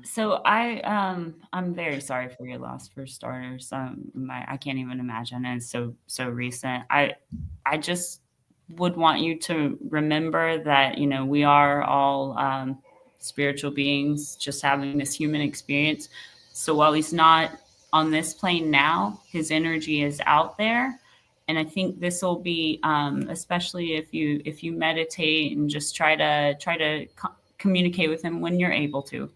So I'm very sorry for your loss, for starters. I can't even imagine, and it's so recent. I just would want you to remember that we are all spiritual beings, just having this human experience. So while he's not on this plane now, his energy is out there, and I think this will be, especially if you meditate and just try to communicate with him when you're able to.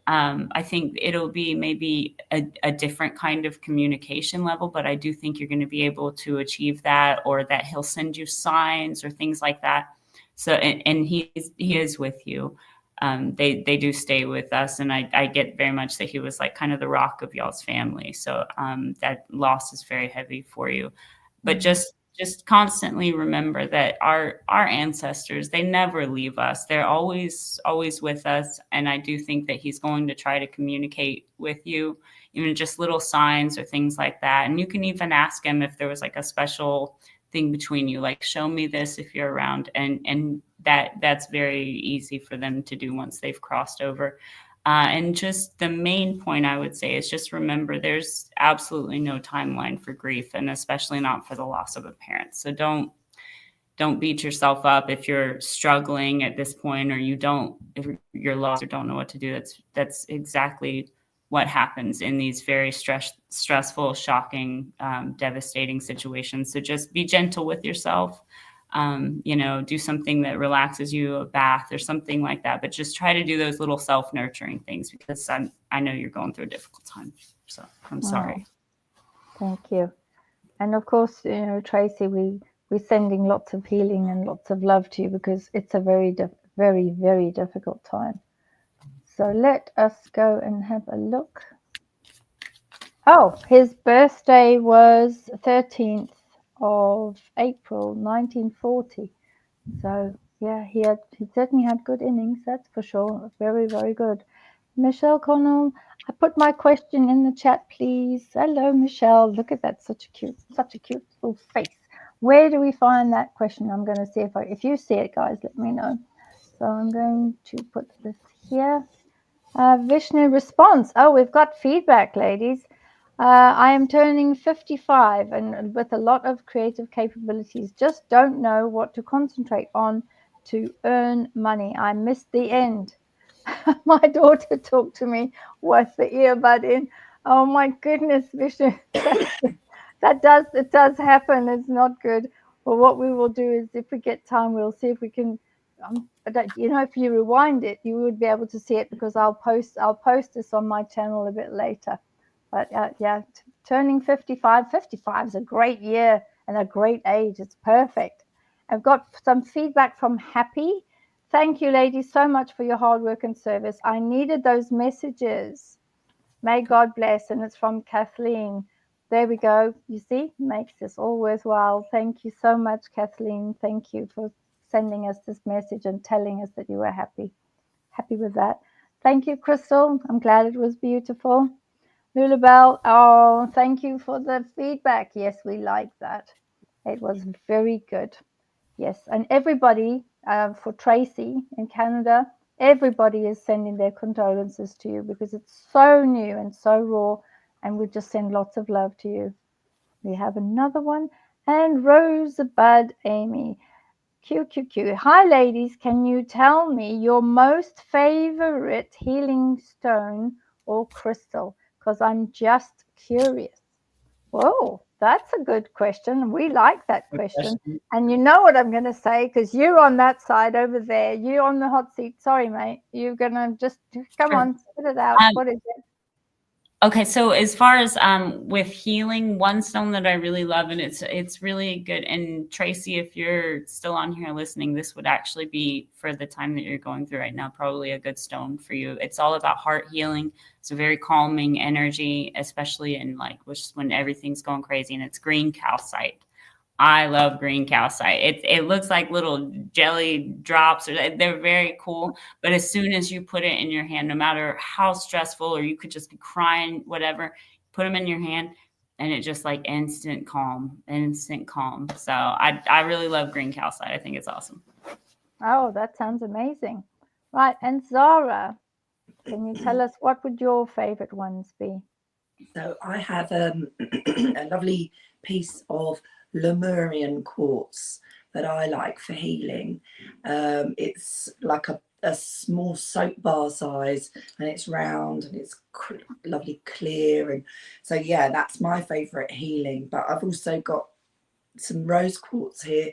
I think it'll be maybe a different kind of communication level, but I do think you're going to be able to achieve that, or that he'll send you signs or things like that. So, and he is with you. They do stay with us, and I get very much that he was like kind of the rock of y'all's family. So that loss is very heavy for you, but just just constantly remember that our ancestors, they never leave us. They're always with us. And I do think that he's going to try to communicate with you, even just little signs or things like that. And you can even ask him if there was like a special thing between you, like show me this if you're around. And that's very easy for them to do once they've crossed over. And just the main point I would say is just remember there's absolutely no timeline for grief, and especially not for the loss of a parent. So don't beat yourself up if you're struggling at this point, or if you're lost or don't know what to do. That's exactly what happens in these very stressful, shocking, devastating situations. So just be gentle with yourself. Do something that relaxes you, a bath or something like that, but just try to do those little self-nurturing things, because I know you're going through a difficult time. So I'm sorry. Thank you. And of course, Tracy, we're sending lots of healing and lots of love to you, because it's a very, very, very difficult time. So let us go and have a look. Oh, his birthday was 13th of April 1940. So yeah, he certainly had good innings, that's for sure. Very, very good. Michelle Connell, I put my question in the chat, please. Hello, Michelle. Look at that, such a cute little face. Where do we find that question? I'm going to see if you see it, guys, let me know. So I'm going to put this here. Vishnu response. Oh, we've got feedback, ladies. I am turning 55 and with a lot of creative capabilities. Just don't know what to concentrate on to earn money. I missed the end. My daughter talked to me with the earbud in. Oh my goodness, Vishnu. It does happen. It's not good. But what we will do is, if we get time, we'll see if we can. If you rewind it, you would be able to see it, because I'll post this on my channel a bit later. But turning 55 is a great year and a great age. It's perfect. I've got some feedback from Happy. Thank you, ladies, so much for your hard work and service. I needed those messages. May God bless. And it's from Kathleen. There we go. You see, makes this all worthwhile. Thank you so much, Kathleen. Thank you for sending us this message and telling us that you were happy with that. Thank you, Crystal. I'm glad it was beautiful. Lulabelle, oh, thank you for the feedback. Yes, we like that. It was very good. Yes, and everybody, for Tracy in Canada, everybody is sending their condolences to you, because it's so new and so raw, and we just send lots of love to you. We have another one, and Rosebud Amy. QQQ. Hi, ladies. Can you tell me your most favorite healing stone or crystal? Because I'm just curious. Whoa, that's a good question. We like that question. And you know what I'm going to say, because you're on that side over there. You're on the hot seat. Sorry, mate. You're going to just come on, spit it out. What is it? Okay, so as far as with healing, one stone that I really love, and it's really good. And Tracy, if you're still on here listening, this would actually be, for the time that you're going through right now, probably a good stone for you. It's all about heart healing. It's a very calming energy, especially in when everything's going crazy. And it's green calcite. I love green calcite. It looks like little jelly drops, or they're very cool. But as soon as you put it in your hand, no matter how stressful, or you could just be crying, whatever, put them in your hand, and it just instant calm. So I really love green calcite. I think it's awesome. Oh, that sounds amazing. Right. And Zara, can you tell us what would your favorite ones be? So I have a lovely piece of Lemurian quartz that I like for healing. It's like a small soap bar size, and it's round, and it's lovely clear. And so yeah, that's my favorite healing. But I've also got some rose quartz here,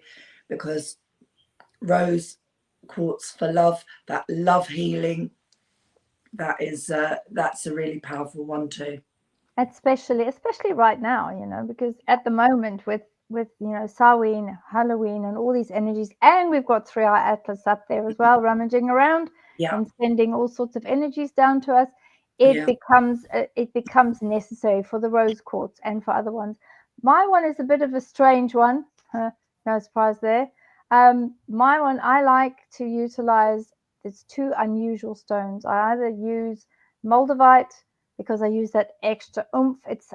because rose quartz for love, that love healing, that's a really powerful one too. Especially right now, because at the moment with Samhain, Halloween, and all these energies, and we've got 3-Eye Atlas up there as well, rummaging around and sending all sorts of energies down to us. It becomes necessary for the rose quartz and for other ones. My one is a bit of a strange one. No surprise there. My one, I like to utilize, there's two unusual stones. I either use moldavite because I use that extra oomph. It's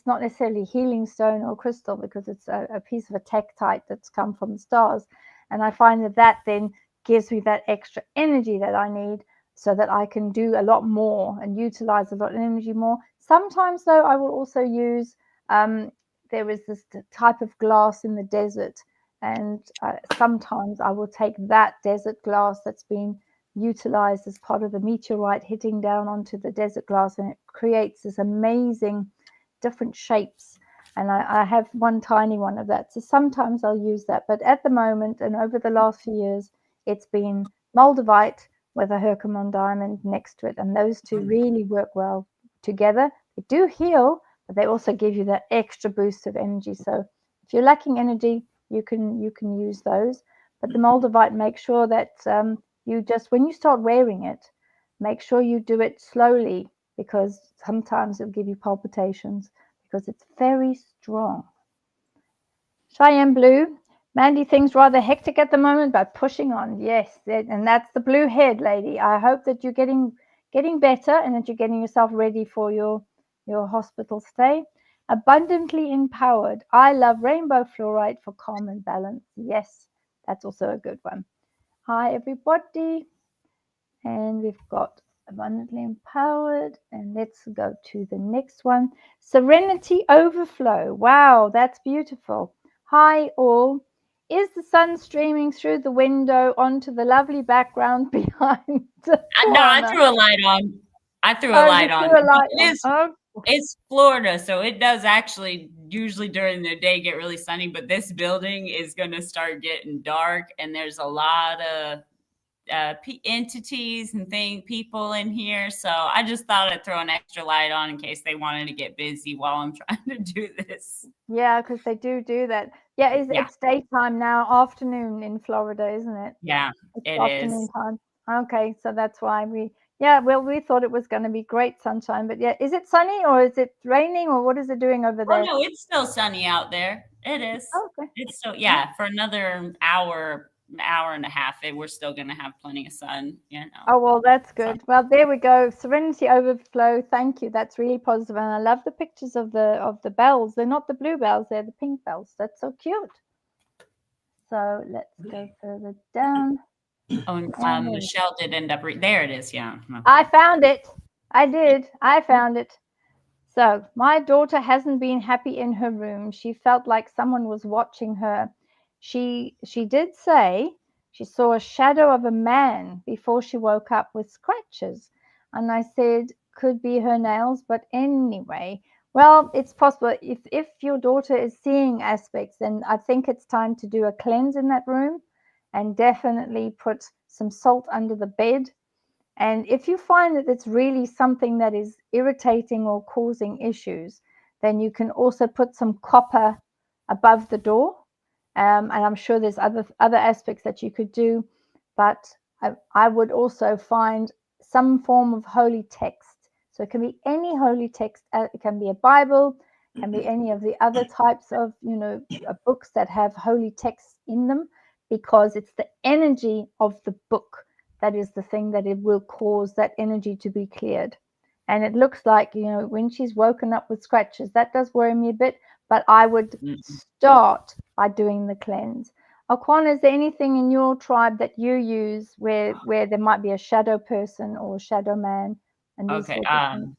not necessarily healing stone or crystal because it's a piece of a tektite that's come from the stars. And I find that then gives me that extra energy that I need so that I can do a lot more and utilize a lot of energy more. Sometimes, though, I will also use, there is this type of glass in the desert, and sometimes I will take that desert glass that's been utilized as part of the meteorite hitting down onto the desert glass, and it creates this amazing different shapes. And I have one tiny one of that. So sometimes I'll use that. But at the moment and over the last few years, it's been moldavite with a Herkimer diamond next to it. And those two really work well together. They do heal, but they also give you that extra boost of energy. So if you're lacking energy, you can use those. But the moldavite, make sure that you just, when you start wearing it, make sure you do it slowly, because sometimes it'll give you palpitations because it's very strong. Cheyenne blue. Mandy, things rather hectic at the moment, but pushing on. Yes, and that's the blue head, lady. I hope that you're getting better and that you're getting yourself ready for your hospital stay. Abundantly empowered. I love rainbow fluorite for calm and balance. Yes, that's also a good one. Hi, everybody. And we've got abundantly empowered. And let's go to the next one. Serenity overflow. Wow, that's beautiful. Hi, all. Is the sun streaming through the window onto the lovely background behind the No, I corner? threw a light on. I threw a Oh, light you on. threw a light It on. is, Oh, it's Florida, so it does actually usually during the day get really sunny, but this building is going to start getting dark, and there's a lot of entities and people in here. So I just thought I'd throw an extra light on in case they wanted to get busy while I'm trying to do this. yeah, because they do that. Yeah, it's daytime now, afternoon in Florida, isn't it? Yeah, It's it afternoon is. time. Okay, so that's why we thought it was going to be great sunshine, but yeah, is it sunny or is it raining or what is it doing over Oh there? no, it's still sunny out there. It is. Oh, okay. It's so yeah. For another hour and a half, we're still going to have plenty of sun. You know. Oh, well, that's good. Well, there we go. Serenity overflow. Thank you. That's really positive. And I love the pictures of the bells. They're not the blue bells, they're the pink bells. That's so cute. So let's go further down. Oh, and Michelle did end up there it is. Yeah. Okay. I found it. I did. I found it. So my daughter hasn't been happy in her room. She felt like someone was watching her. She did say she saw a shadow of a man before she woke up with scratches. And I said, could be her nails. But anyway, well, it's possible. If your daughter is seeing aspects, then I think it's time to do a cleanse in that room and definitely put some salt under the bed. And if you find that it's really something that is irritating or causing issues, then you can also put some copper above the door. And I'm sure there's other aspects that you could do. But I would also find some form of holy text. So it can be any holy text. It can be a Bible, it can be any of the other types of, books that have holy texts in them, because it's the energy of the book that is the thing that it will cause that energy to be cleared. And it looks like, when she's woken up with scratches, that does worry me a bit, but I would start by doing the cleanse. Aquan, is there anything in your tribe that you use where there might be a shadow person or a shadow man? And these Okay. sorts of things?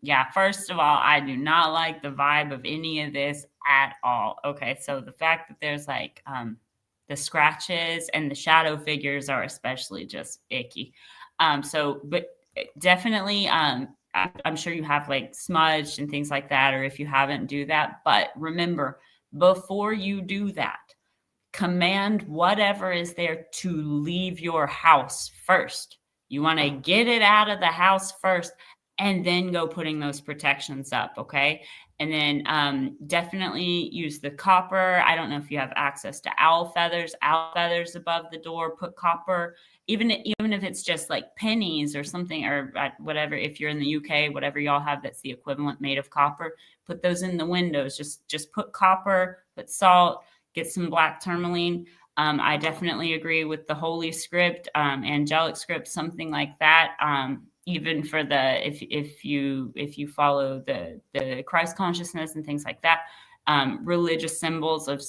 Yeah, first of all, I do not like the vibe of any of this at all. Okay, so the fact that there's like the scratches and the shadow figures are especially just icky. But definitely, I'm sure you have like smudged and things like that, or if you haven't, do that. But remember, before you do that, command whatever is there to leave your house first. You want to get it out of the house first, and then go putting those protections up. Okay. And then definitely use the copper. I don't know if you have access to owl feathers above the door, put copper, even if it's just like pennies or something, or whatever. If you're in the UK, whatever y'all have, that's the equivalent made of copper, put those in the windows. Just put copper, put salt, get some black tourmaline. I definitely agree with the holy script, angelic script, something like that. Even for the if you follow the Christ consciousness and things like that, religious symbols of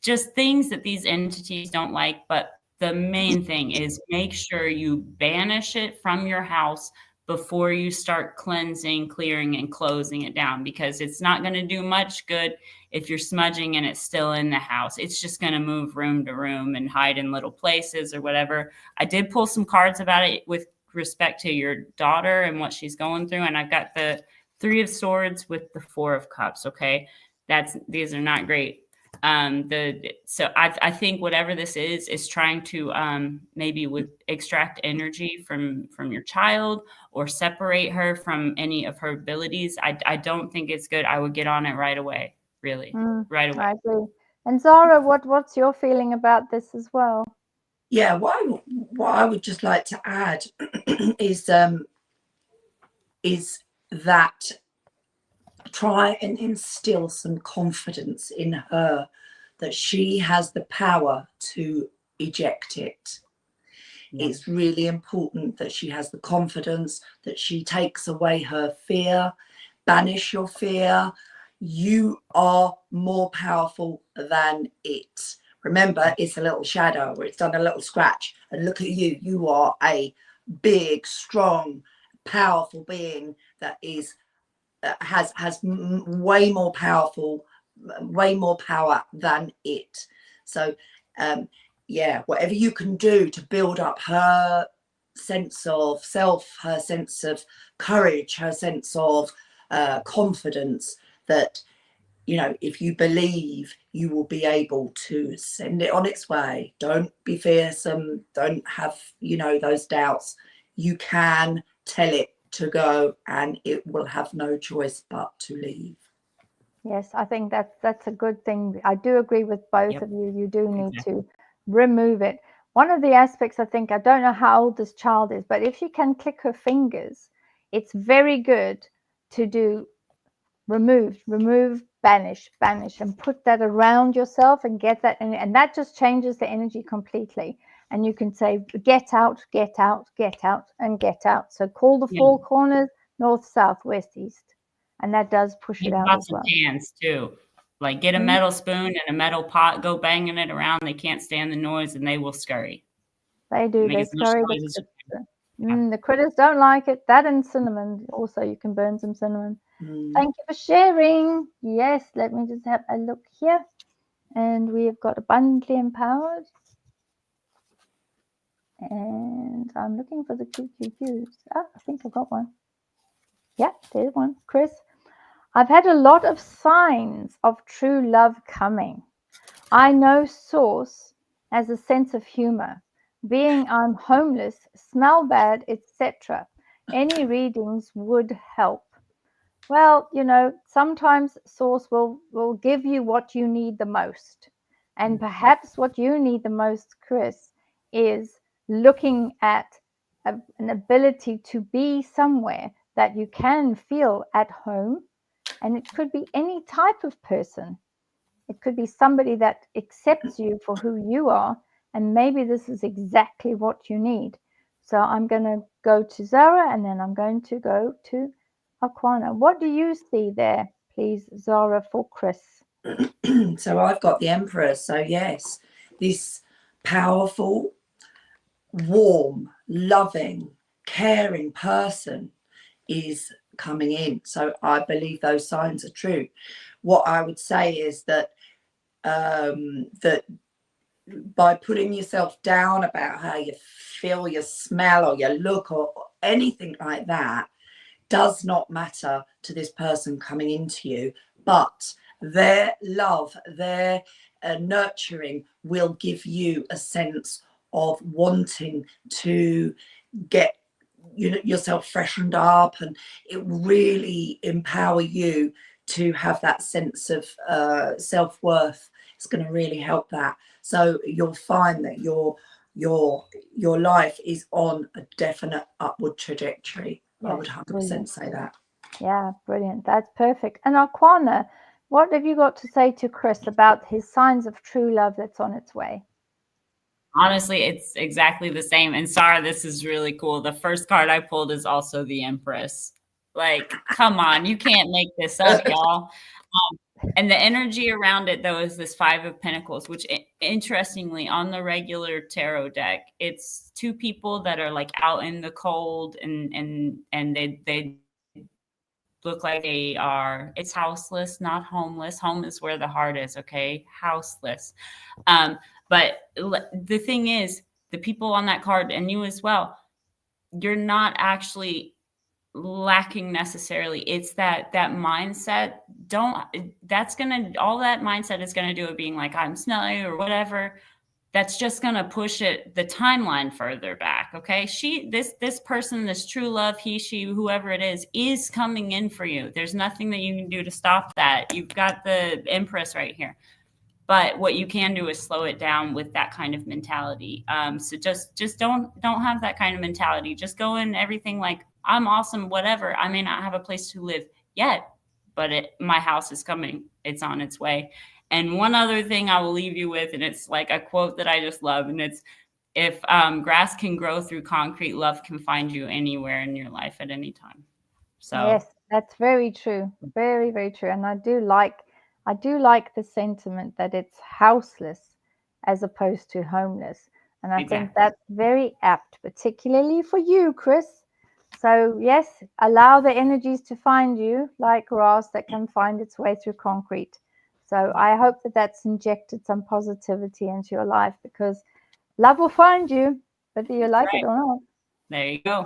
just things that these entities don't like. But the main thing is make sure you banish it from your house before you start cleansing, clearing, and closing it down, because it's not going to do much good if you're smudging and it's still in the house. It's just going to move room to room and hide in little places or whatever. I did pull some cards about it with respect to your daughter and what she's going through. And I've got the 3 of Swords with the 4 of Cups. Okay. These are not great. So I think whatever this is trying to maybe extract energy from your child or separate her from any of her abilities. I don't think it's good. I would get on it right away, really, right away. I agree. And Zara, what's your feeling about this as well? Yeah, what I would just like to add is that try and instill some confidence in her that she has the power to eject it. Yeah. It's really important that she has the confidence, that she takes away her fear. Banish your fear. You are more powerful than it. Remember, it's a little shadow or it's done a little scratch. And look at you. You are a big, strong, powerful being that is has way more power than it. So yeah, whatever you can do to build up her sense of self, her sense of courage, her sense of confidence, that, you know, if you believe, you will be able to send it on its way. Don't be fearsome. Don't have, you know, those doubts. You can tell it to go and it will have no choice but to leave. Yes, I think that's a good thing. I do agree with both of you. You do need to remove it. One of the aspects, I think, I don't know how old this child is, but if she can click her fingers, it's very good to do remove, banish, and put that around yourself and get that, and that just changes the energy completely. And you can say, get out, get out, get out, and get out. So call the 4 corners, north, south, west, east. And that does push it out as well. Hands too. Like get a metal spoon and a metal pot, go banging it around. They can't stand the noise and they will scurry. They do. They scurry. The critters don't like it. That and cinnamon. Also, you can burn some cinnamon. Thank you for sharing. Yes, let me just have a look here. And we have got abundantly empowered. And I'm looking for the QQQs. I think I got one. Yeah, there's one. Chris, I've had a lot of signs of true love coming. I know Source as a sense of humor. Being I'm homeless, smell bad, etc. Any readings would help. Well, you know, sometimes Source will give you what you need the most. And perhaps what you need the most, Chris, is looking at an ability to be somewhere that you can feel at home. And it could be any type of person. It could be somebody that accepts you for who you are. And maybe this is exactly what you need. So I'm going to go to Zara and then I'm going to go to Aquana. What do you see there, please, Zara, for Chris? So I've got the Emperor. So yes, this powerful, warm, loving, caring person is coming in. So I believe those signs are true. What I would say is that that by putting yourself down about how you feel, you smell, or you look, or anything like that, does not matter to this person coming into you, but their love, their nurturing will give you a sense of wanting to get yourself freshened up, and it will really empower you to have that sense of self-worth. It's going to really help that. So you'll find that your life is on a definite upward trajectory. Yes, I would 100% say that. Yeah, brilliant. That's perfect. And Aquana, What have you got to say to Chris about his signs of true love that's on its way? Honestly, it's exactly the same. And Sarah, this is really cool. The first card I pulled is also the Empress. Like, come on, you can't make this up, y'all. And the energy around it, though, is this Five of Pentacles, which interestingly, on the regular tarot deck, it's two people that are like out in the cold, and they look like they are. It's houseless, not homeless. Home is where the heart is. Okay, houseless. But the thing is, the people on that card, and you as well, you're not actually lacking necessarily. It's that mindset. All that mindset is gonna do it being like, I'm smelly or whatever. That's just gonna push the timeline further back. Okay. This person, this true love, he, she, whoever it is coming in for you. There's nothing that you can do to stop that. You've got the Empress right here. But what you can do is slow it down with that kind of mentality. So just don't have that kind of mentality. Just go in everything like, I'm awesome, whatever. I may not have a place to live yet, but my house is coming. It's on its way. And one other thing I will leave you with, and it's like a quote that I just love, and it's, if grass can grow through concrete, love can find you anywhere in your life at any time. So yes, that's very true. Very, very true. And I do like the sentiment that it's houseless as opposed to homeless. And I think that's very apt, particularly for you, Chris. So yes, allow the energies to find you like grass that can find its way through concrete. So I hope that that's injected some positivity into your life, because love will find you, whether you like it or not. There you go.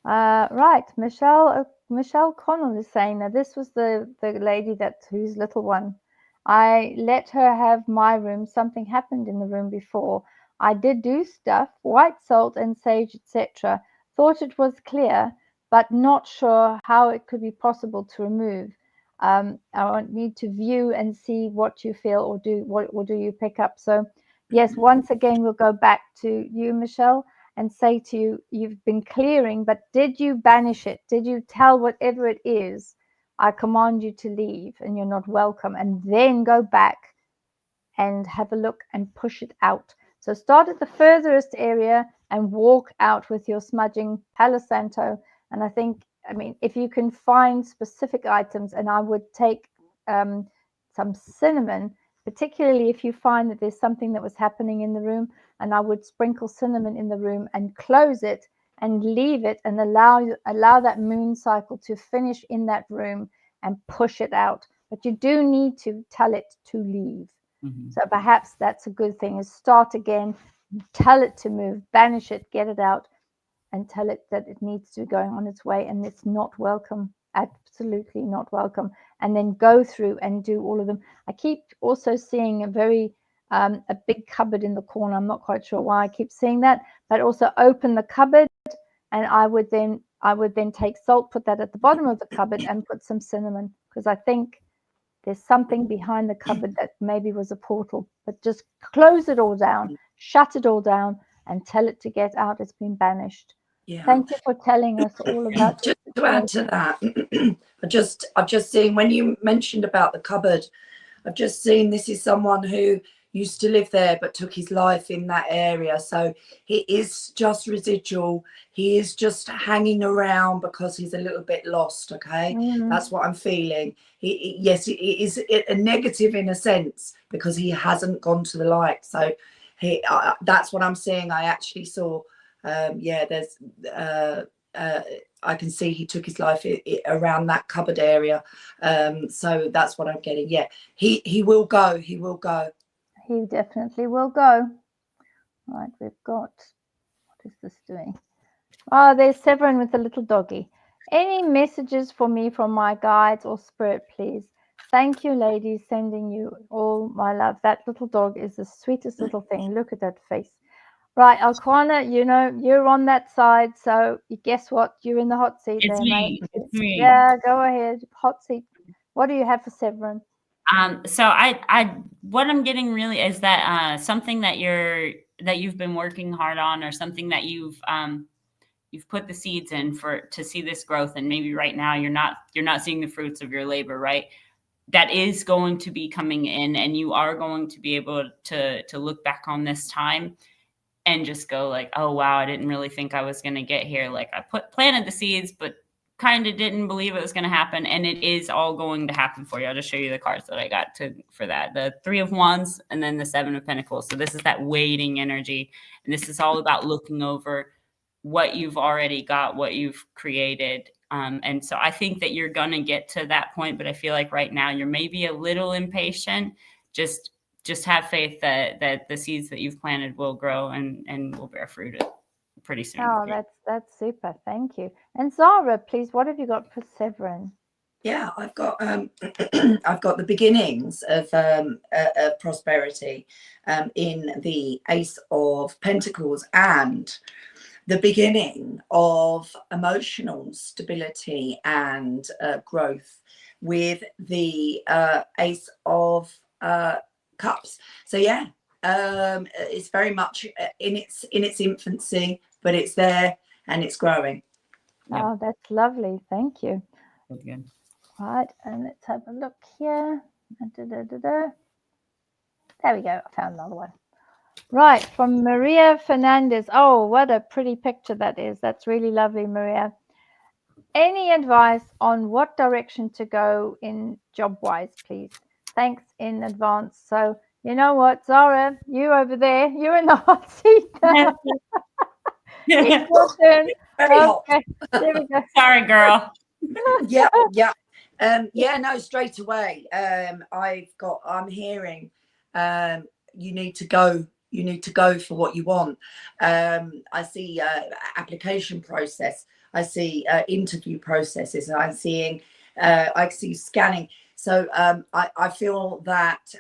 Right, Michelle Connell is saying that this was the lady whose little one. I let her have my room. Something happened in the room before. I did do stuff, white salt and sage, etc. Thought it was clear, but not sure how it could be possible to remove. I need to view and see what you feel or do. What do you pick up? So, yes, once again, we'll go back to you, Michelle, and say to you, you've been clearing, but did you banish it? Did you tell whatever it is, I command you to leave and you're not welcome? And then go back and have a look and push it out. So start at the furthest area and walk out with your smudging Palo Santo. And I mean, if you can find specific items, and I would take some cinnamon, particularly if you find that there's something that was happening in the room, and I would sprinkle cinnamon in the room and close it and leave it and allow that moon cycle to finish in that room and push it out. But you do need to tell it to leave. Mm-hmm. So perhaps that's a good thing, is start again, tell it to move, banish it, get it out, and tell it that it needs to be going on its way and it's not welcome, absolutely not welcome. And then go through and do all of them. I keep also seeing a big cupboard in the corner. I'm not quite sure why I keep seeing that, but also open the cupboard, and I would then take salt, put that at the bottom of the cupboard, and put some cinnamon, because I think there's something behind the cupboard that maybe was a portal. But just close it all down, shut it all down, and tell it to get out. It's been banished. Yeah. Thank you for telling us all about just to add to that. I've just seen, when you mentioned about the cupboard, I've just seen this is someone who used to live there but took his life in that area. So he is just residual. He is just hanging around because he's a little bit lost. Okay, that's what I'm feeling. Yes, it is a negative in a sense because he hasn't gone to the light. So that's what I'm seeing. I actually saw. There's. I can see he took his life around that cupboard area. So that's what I'm getting. Yeah, he will go. He will go. He definitely will go. Right, we've got, what is this doing? Oh, there's Severin with the little doggy. Any messages for me from my guides or spirit, please? Thank you, ladies. Sending you all my love. That little dog is the sweetest little thing. Look at that face. Right, Alquana, you're on that side, so guess what? You're in the hot seat. It's there, me. mate. It's me. Yeah, go ahead. Hot seat. What do you have for Severin? So what I'm getting really is that something that you've been working hard on, or something that you've put the seeds in to see this growth, and maybe right now you're not seeing the fruits of your labor, right? that is going to be coming in, and you are going to be able to look back on this time and just go like, oh, wow, I didn't really think I was going to get here. Like I planted the seeds, but kind of didn't believe it was going to happen. And it is all going to happen for you. I'll just show you the cards that I got for that. The 3 of Wands and then the 7 of Pentacles. So this is that waiting energy. And this is all about looking over what you've already got, what you've created. And so I think that you're going to get to that point, but I feel like right now you're maybe a little impatient. Just have faith that the seeds that you've planted will grow and will bear fruit pretty soon. Oh, that's super. Thank you. And Zara, please, what have you got for Severin? Yeah, I've got I've got the beginnings of prosperity in the Ace of Pentacles, and the beginning of emotional stability and growth with the Ace of Cups. So yeah, it's very much in its infancy, but it's there and it's growing. Yeah. Oh, that's lovely. Thank you. That's good. Right, and let's have a look here. There we go. I found another one. Right, from Maria Fernandez. Oh, what a pretty picture that is. That's really lovely, Maria. Any advice on what direction to go in job-wise, please? Thanks in advance. So, you know what, Zara, you over there, you're in the hot seat now. It's your turn. Very hot. Okay, there we go. Sorry, girl. Yeah. No, straight away. I'm hearing you need to go for what you want. I see application process, I see interview processes, and I see scanning. So I feel that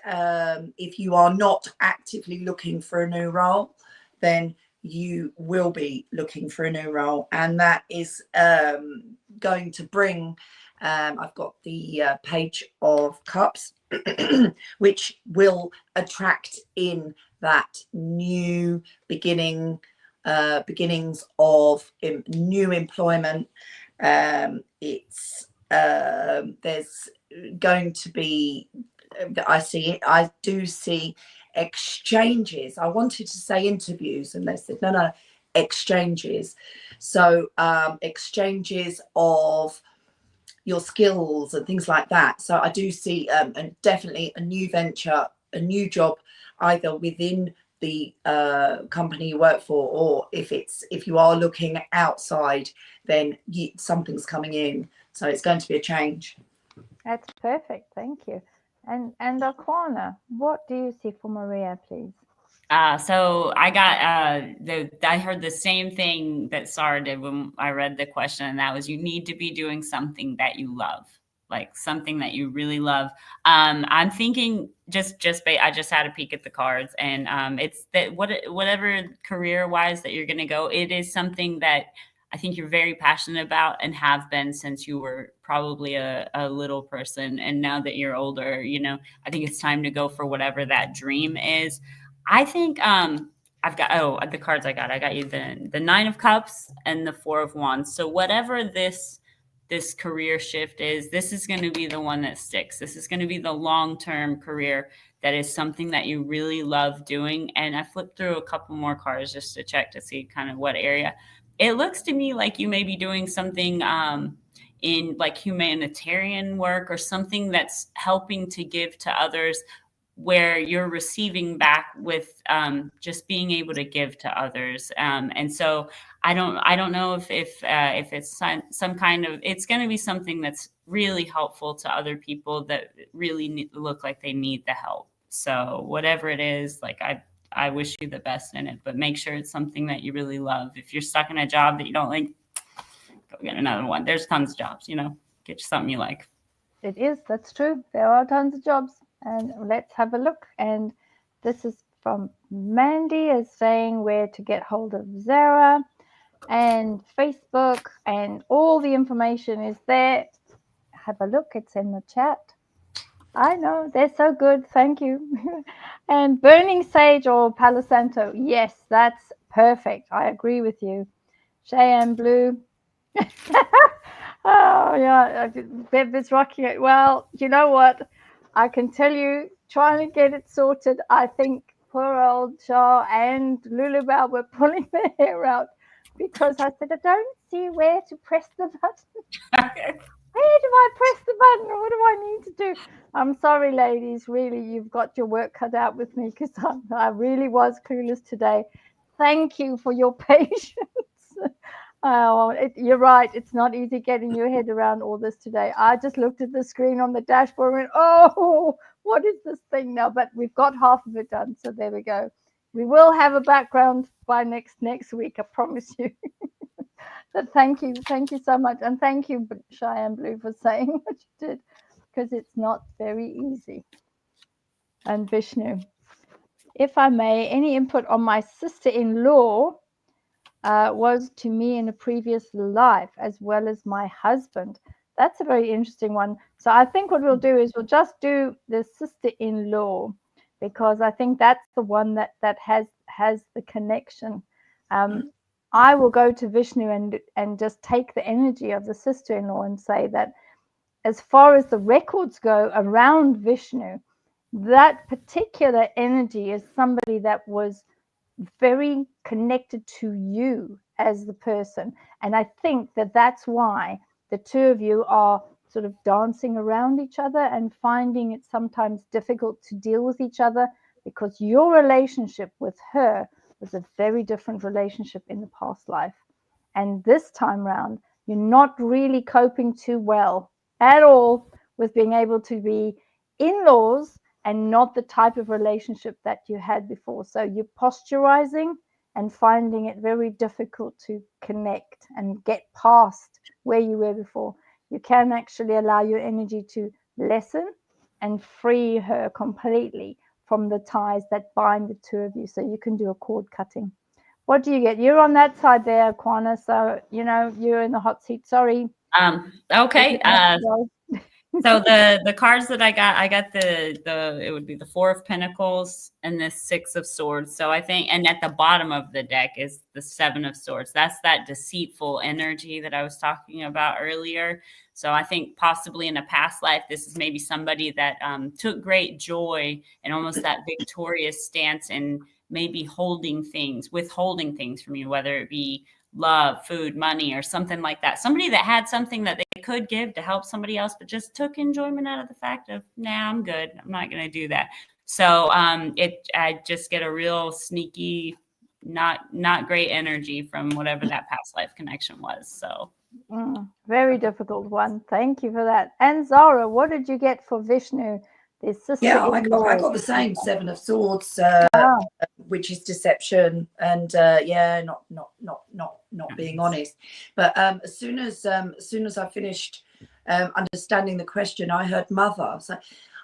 if you are not actively looking for a new role, then you will be looking for a new role, and that is going to bring I've got the Page of Cups, which will attract in that new beginnings of new employment. It's there's going to be, I do see exchanges. I wanted to say interviews, and they said no, exchanges. So exchanges of your skills and things like that. So I do see and definitely a new venture, a new job, either within the company you work for, or if you are looking outside, then something's coming in. So it's going to be a change. That's perfect. Thank you. And Aquana, what do you see for Maria, please? So I got I heard the same thing that Sarah did when I read the question, and that was, you need to be doing something that you love, like something that you really love. I'm thinking I just had a peek at the cards, and it's that whatever career wise that you're going to go, it is something that I think you're very passionate about and have been since you were probably a little person. And now that you're older, I think it's time to go for whatever that dream is. I think I've got the cards I got you the 9 of Cups and the 4 of Wands. So whatever this career shift is, this is going to be the one that sticks. This is going to be the long-term career that is something that you really love doing. And I flipped through a couple more cards just to check to see kind of what area. It looks to me like you may be doing something in like humanitarian work, or something that's helping to give to others, where you're receiving back with just being able to give to others. And so I don't know if it's some kind of, it's going to be something that's really helpful to other people that really look like they need the help. So whatever it is, like I wish you the best in it, but make sure it's something that you really love. If you're stuck in a job that you don't like, go get another one. There's tons of jobs, get you something you like. It is. That's true. There are tons of jobs. And let's have a look. And this is from Mandy, is saying where to get hold of Zara, and Facebook, and all the information is there. Have a look. It's in the chat. I know, they're so good. Thank you. And Burning Sage or Palo Santo. Yes, that's perfect. I agree with you. Cheyenne Blue. Oh, yeah. Bev is rocking it. Well, you know what? I can tell you, trying to get it sorted, I think poor old Shah and Lulabelle were pulling their hair out because I said, I don't see where to press the button. Where do I press the button? What do I need to do? I'm sorry, ladies. Really, you've got your work cut out with me because I really was clueless today. Thank you for your patience. You're right. It's not easy getting your head around all this today. I just looked at the screen on the dashboard and went, oh, what is this thing now? But we've got half of it done. So there we go. We will have a background by next week. I promise you. But thank you so much, and thank you, Cheyenne Blue, for saying what you did, because it's not very easy. And Vishnu, if I may, any input on my sister-in-law was to me in a previous life, as well as my husband. That's a very interesting one. So I think what we'll do is we'll just do the sister-in-law, because I think that's the one that has the connection. I will go to Vishnu and just take the energy of the sister-in-law and say that as far as the records go around Vishnu, that particular energy is somebody that was very connected to you as the person. And I think that that's why the two of you are sort of dancing around each other and finding it sometimes difficult to deal with each other, because your relationship with her was a very different relationship in the past life. And this time round, you're not really coping too well at all with being able to be in-laws and not the type of relationship that you had before. So you're posturizing and finding it very difficult to connect and get past where you were before. You can actually allow your energy to lessen and free her completely from the ties that bind the two of you. So you can do a cord cutting. What do you get? You're on that side there, Kwana. So, you're in the hot seat. Sorry. Okay. So the cards that I got the it would be the Four of Pentacles and the Six of Swords. So I think, and at the bottom of the deck is the Seven of Swords. That's that deceitful energy that I was talking about earlier. So I think possibly in a past life, this is maybe somebody that took great joy and almost that victorious stance in maybe withholding things from you, whether it be love, food, money, or something like that. Somebody that had something that they could give to help somebody else, but just took enjoyment out of the fact of, nah, I'm good. I'm not going to do that. So I just get a real sneaky, not great energy from whatever that past life connection was. So very difficult one. Thank you for that. And Zara, what did you get for Vishnu? Yeah, I got the same Seven of Swords, which is deception and not being honest. But as soon as I finished understanding the question, I heard mother. So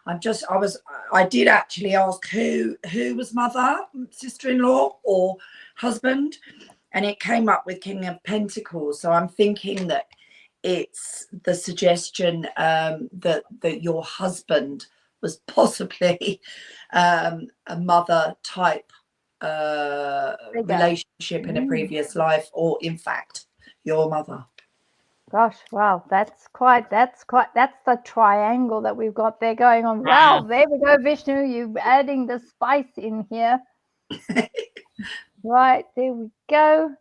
I did actually ask who was mother, sister-in-law or husband, and it came up with King of Pentacles. So I'm thinking that it's the suggestion that your husband was possibly a mother type relationship in a previous life, or in fact your mother. Gosh, wow, that's the triangle that we've got there going on. Wow, there we go, Vishnu, you adding the spice in here. Right, there we go.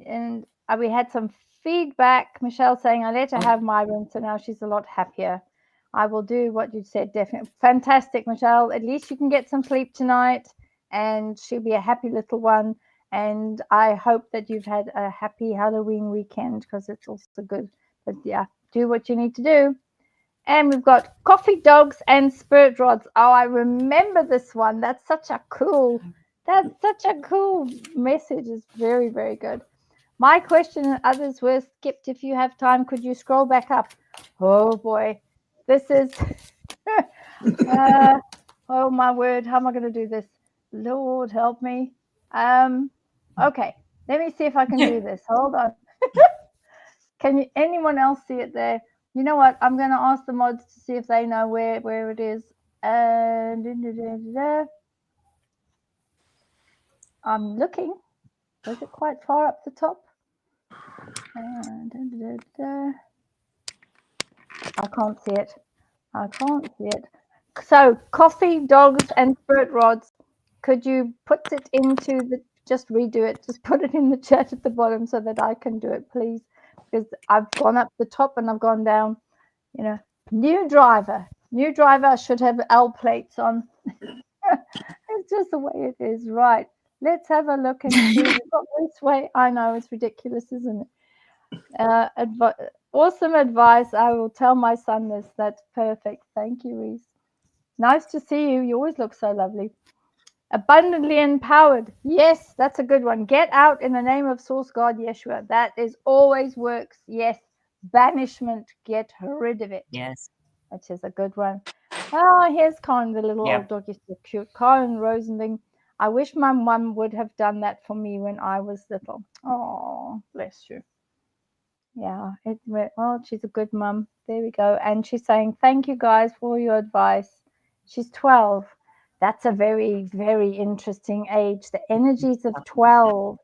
And we had some feedback. Michelle saying, I let her have my room, so now she's a lot happier. I will do what you said, definitely. Fantastic, Michelle. At least you can get some sleep tonight, and she'll be a happy little one. And I hope that you've had a happy Halloween weekend, because it's also good. But yeah, do what you need to do. And we've got coffee dogs and spirit rods. Oh, I remember this one. That's such a cool message. It's very, very good. My question and others were skipped. If you have time, could you scroll back up? Oh boy, this is oh my word, how am I going to do this? Lord help me. Okay, let me see if I can do this. Hold on. Anyone else see it there? You know what, I'm going to ask the mods to see if they know where it is. I'm looking. Was it quite far up the top? I can't see it. So coffee, dogs, and spirit rods. Could you put it into the? Just redo it. Just put it in the chat at the bottom so that I can do it, please. Because I've gone up the top and I've gone down. You know, new driver. New driver should have L plates on. It's just the way it is, right? Let's have a look and see. We've got this way. I know it's ridiculous, isn't it? Awesome advice. I will tell my son this. That's perfect. Thank you, Reese. Nice to see you. You always look so lovely. Abundantly empowered. Yes, that's a good one. Get out in the name of Source God Yeshua. That is always works. Yes. Banishment. Get rid of it. Yes. Which is a good one. Oh, here's Karen, the little Yeah. old dog. Is so cute. Karen Rosending. I wish my mum would have done that for me when I was little. Oh, bless you. Yeah, well, she's a good mum. There we go. And she's saying, thank you guys for your advice. She's 12. That's a very, very interesting age. The energies of 12,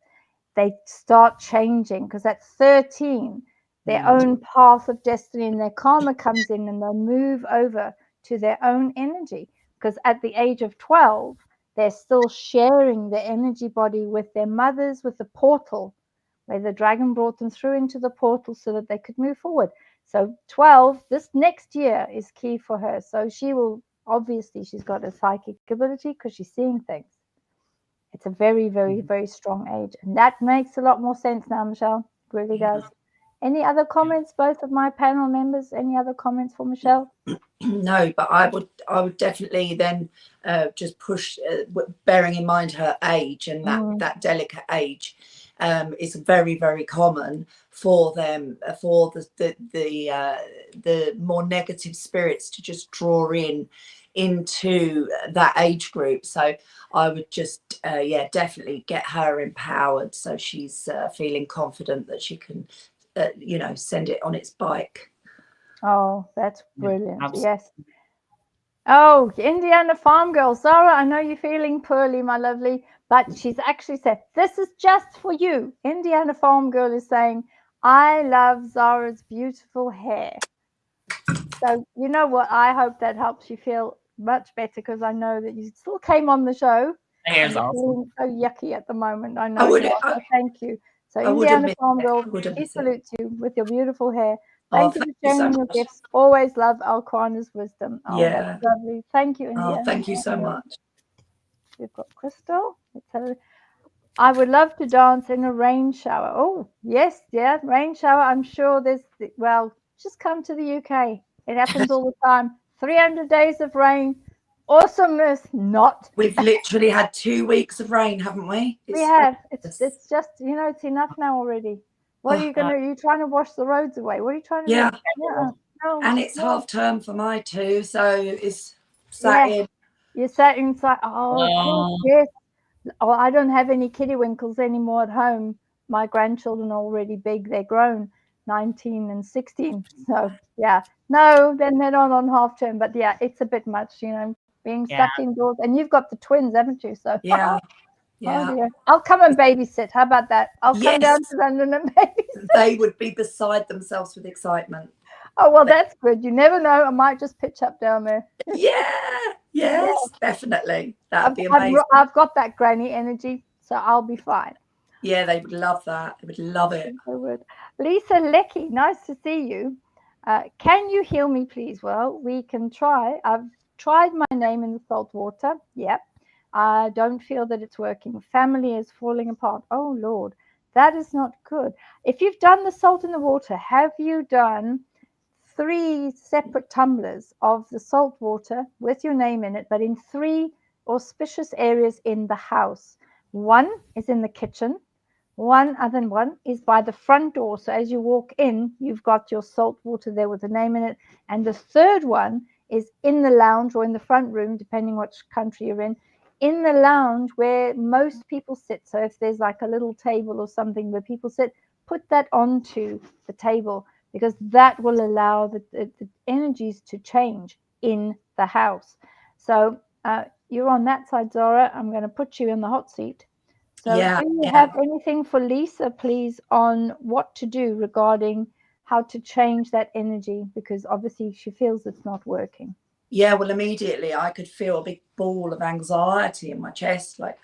they start changing because at 13, their own path of destiny and their karma comes in and they'll move over to their own energy. Because at the age of 12, they're still sharing the energy body with their mothers, with the portal where the dragon brought them through into the portal so that they could move forward. So 12, this next year is key for her. So she will, obviously, she's got a psychic ability because she's seeing things. It's a very, very, very strong age. And that makes a lot more sense now, Michelle. It really does. Any other comments, both of my panel members? Any other comments for Michelle? No, but I would definitely then just push, bearing in mind her age and that delicate age. It's very, very common for them, for the more negative spirits to just draw into that age group. So I would just definitely get her empowered so she's feeling confident that she can send it on its bike. Oh, that's brilliant. Absolutely. Yes. Oh, Indiana Farm Girl. Zara, I know you're feeling poorly, my lovely, but she's actually said, this is just for you. Indiana Farm Girl is saying, I love Zara's beautiful hair. So, you know what? I hope that helps you feel much better because I know that you still came on the show. The hair's You're awesome. feeling so yucky at the moment. I know would- you are. So thank you. So, I wouldn't Indiana miss Farm it. Girl, I wouldn't she miss it. salutes you with your beautiful hair. Oh, Thank you for thank you so sharing your much. gifts. Always love Alquana's wisdom. Oh, Yeah. that's lovely. Thank you, Indiana. Oh, thank you so much. We've got Crystal. I would love to dance in a rain shower. Oh, yes, yeah, rain shower. I'm sure just come to the UK. It happens all the time. 300 days of rain. Awesomeness, not. We've literally had 2 weeks of rain, haven't we? We have. It's just, it's enough now already. What are you going to, you trying to wash the roads away? What are you trying to do? Yeah. No, and it's half term for my two, so it's yeah. in. You're sat inside. Oh, of course, yes. Oh, I don't have any kittywinkles anymore at home. My grandchildren are already big. They're grown, 19 and 16. So, yeah. No, then they're not on half term. But, yeah, it's a bit much, being stuck indoors. And you've got the twins, haven't you? So, Yeah. Oh, dear. I'll come and babysit. How about that? I'll come down to London and babysit. They would be beside themselves with excitement. Oh, well, that's good. You never know. I might just pitch up down there. Yes, definitely. That'd be amazing. I've got that granny energy, so I'll be fine. Yeah, they would love that. They would love it. They would. Lisa Lecky, nice to see you. Can you heal me, please? Well, we can try. I've tried my name in the salt water. Yep. I don't feel that it's working. Family is falling apart. Oh, Lord, that is not good. If you've done the salt in the water, have you done 3 separate tumblers of the salt water with your name in it, but in 3 auspicious areas in the house? One is in the kitchen. One other one is by the front door. So as you walk in, you've got your salt water there with the name in it. And the third one is in the lounge or in the front room, depending which country you're in the lounge where most people sit. So if there's like a little table or something where people sit, put that onto the table because that will allow the energies to change in the house. So you're on that side, Zara. I'm going to put you in the hot seat. So do you have anything for Lisa, please, on what to do regarding how to change that energy? Because obviously she feels it's not working. Yeah, well, immediately I could feel a big ball of anxiety in my chest, like,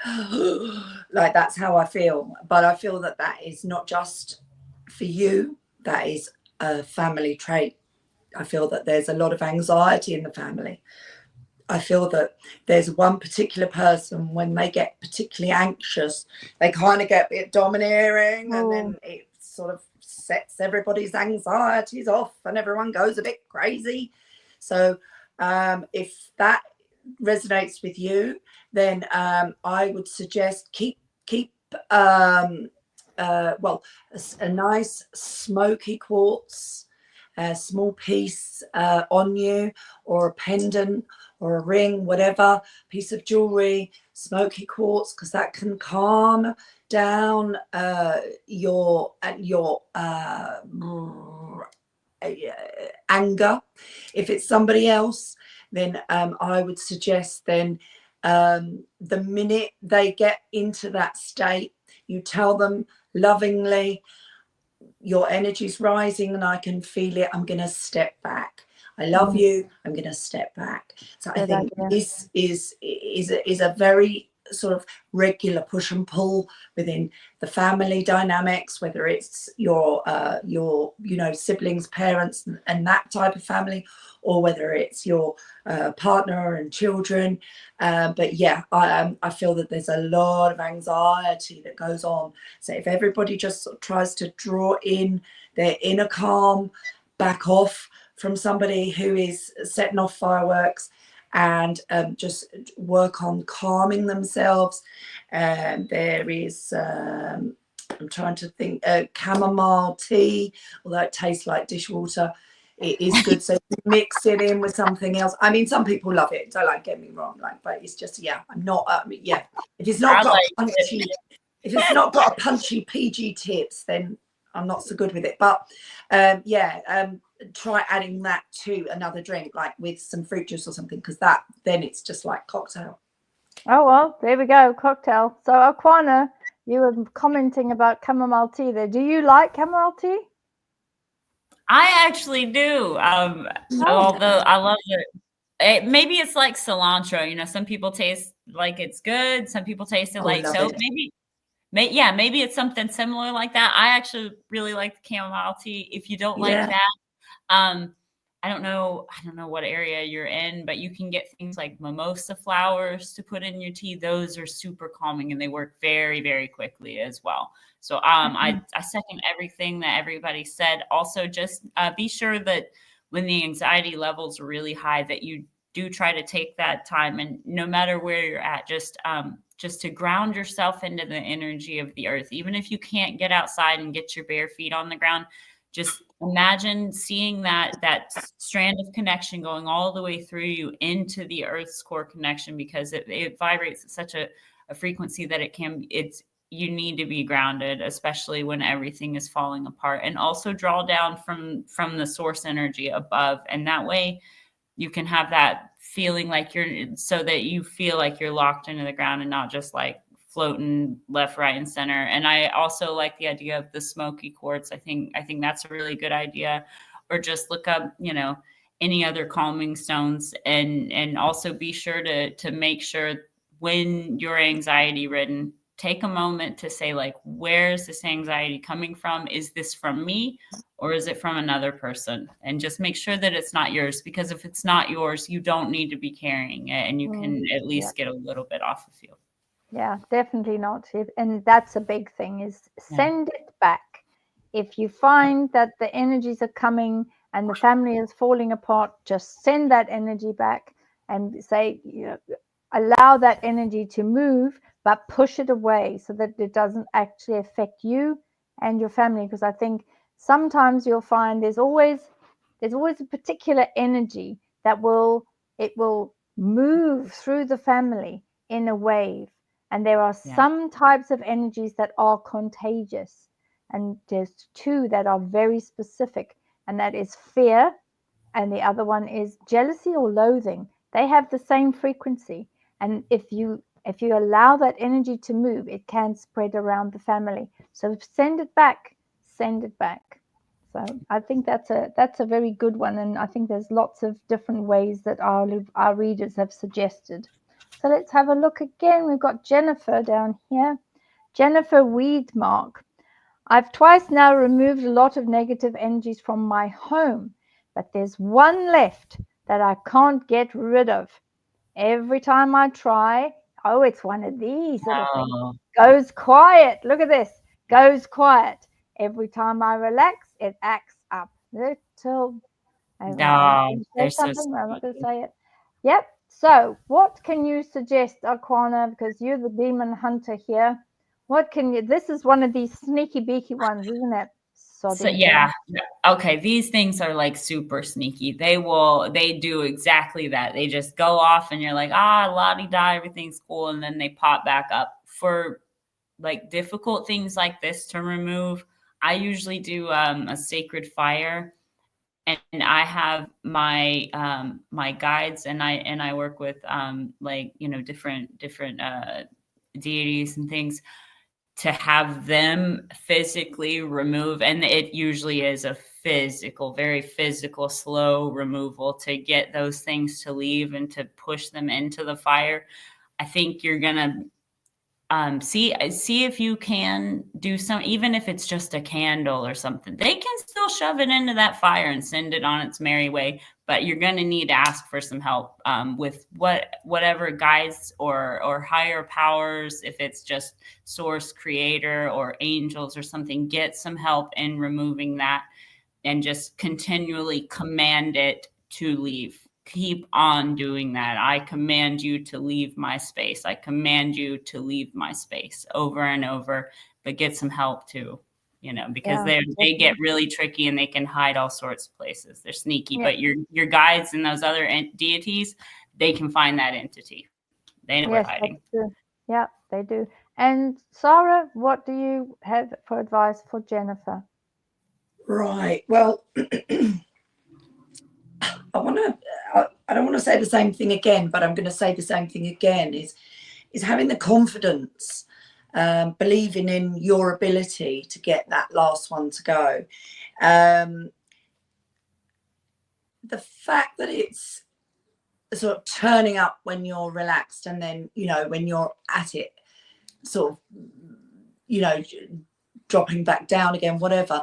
like that's how I feel. But I feel that that is not just for you, that is a family trait. I feel that there's a lot of anxiety in the family. I feel that there's one particular person, when they get particularly anxious, they kind of get a bit domineering, and then it sort of sets everybody's anxieties off and everyone goes a bit crazy. So if that resonates with you, then I would suggest keep well, a nice smoky quartz, a small piece on you, or a pendant or a ring, whatever, piece of jewelry, smoky quartz, because that can calm down your anger. If it's somebody else, then I would suggest then the minute they get into that state, you tell them lovingly, your energy's rising and I can feel it. I'm going to step back. I love you. I'm going to step back. So I think this is a very sort of regular push and pull within the family dynamics, whether it's your siblings, parents, and that type of family, or whether it's your partner and children. But yeah, I feel that there's a lot of anxiety that goes on. So if everybody just sort of tries to draw in their inner calm, back off from somebody who is setting off fireworks, and just work on calming themselves. There is, I'm trying to think, chamomile tea, although it tastes like dishwater. It is good. So mix it in with something else. I mean, some people love it. Don't get me wrong. but it's just, I'm not. If it's not got punchy, if it's not got a punchy PG tips, then I'm not so good with it. But try adding that to another drink, like with some fruit juice or something, because then it's just like cocktail. Oh, well, there we go, cocktail. So Aquana, you were commenting about chamomile tea there. Do you like chamomile tea? I actually do. Although I love it. Maybe it's like cilantro. Some people taste like it's good. Some people taste it like soap. Maybe it's something similar like that. I actually really like the chamomile tea. If you don't like that, I don't know what area you're in, but you can get things like mimosa flowers to put in your tea. Those are super calming and they work very, very quickly as well. So I second everything that everybody said. Also, just be sure that when the anxiety levels are really high, that you do try to take that time, and no matter where you're at, just to ground yourself into the energy of the earth. Even if you can't get outside and get your bare feet on the ground, just imagine seeing that strand of connection going all the way through you into the earth's core connection, because it vibrates at such a frequency that you need to be grounded, especially when everything is falling apart. And also draw down from the source energy above, and that way you can have that feeling like so that you feel like you're locked into the ground and not just like floating left, right, and center. And I also like the idea of the smoky quartz. I think that's a really good idea. Or just look up, any other calming stones, and also be sure to make sure when you're anxiety ridden, take a moment to say, like, where's this anxiety coming from? Is this from me, or is it from another person? And just make sure that it's not yours, because if it's not yours, you don't need to be carrying it, and you can at least get a little bit off of you. Yeah, definitely not. And that's a big thing, is send it back. If you find that the energies are coming and the family is falling apart, just send that energy back and say, allow that energy to move, but push it away so that it doesn't actually affect you and your family. Because I think sometimes you'll find there's always a particular energy that will move through the family in a wave. And there are some types of energies that are contagious. And there's two that are very specific, and that is fear, and the other one is jealousy or loathing. They have the same frequency. And if you allow that energy to move, it can spread around the family. So send it back, send it back, So I think that's a very good one, and I think there's lots of different ways that our readers have suggested. So let's have a look again. We've got Jennifer down here. Jennifer Weedmark. I've twice now removed a lot of negative energies from my home, but there's one left that I can't get rid of. Every time I try, it's one of these little things. Goes quiet. Look at this. Goes quiet. Every time I relax, it acts up. Little. I'm going to say something, but I'm not going to say it. Yep. So, what can you suggest, Aquana? Because you're the demon hunter here. What can you? This is one of these sneaky beaky ones, isn't it? So yeah. Okay. These things are like super sneaky. They do exactly that. They just go off and you're like, la-di-da, everything's cool. And then they pop back up. For like difficult things like this to remove, I usually do a sacred fire. And I have my my guides, and I work with like, you know, different deities and things, to have them physically remove. And it usually is a very physical, slow removal to get those things to leave and to push them into the fire. I think you're gonna see if you can do some, even if it's just a candle or something. They can still shove it into that fire and send it on its merry way, but you're going to need to ask for some help with whatever guides or higher powers. If it's just source, creator, or angels or something, get some help in removing that, and just continually command it to leave. Keep on doing that. I command you to leave my space. I command you to leave my space, over and over. But get some help too, you know, because they get really tricky and they can hide all sorts of places. They're sneaky, but your guides and those other deities, they can find that entity. They know we're hiding. Yeah, they do. And Sarah, what do you have for advice for Jennifer? Right. Well, I don't want to say the same thing again, but I'm going to say the same thing again, is having the confidence, believing in your ability to get that last one to go. The fact that it's sort of turning up when you're relaxed, and then, you know, when you're at it, sort of, you know, dropping back down again, whatever.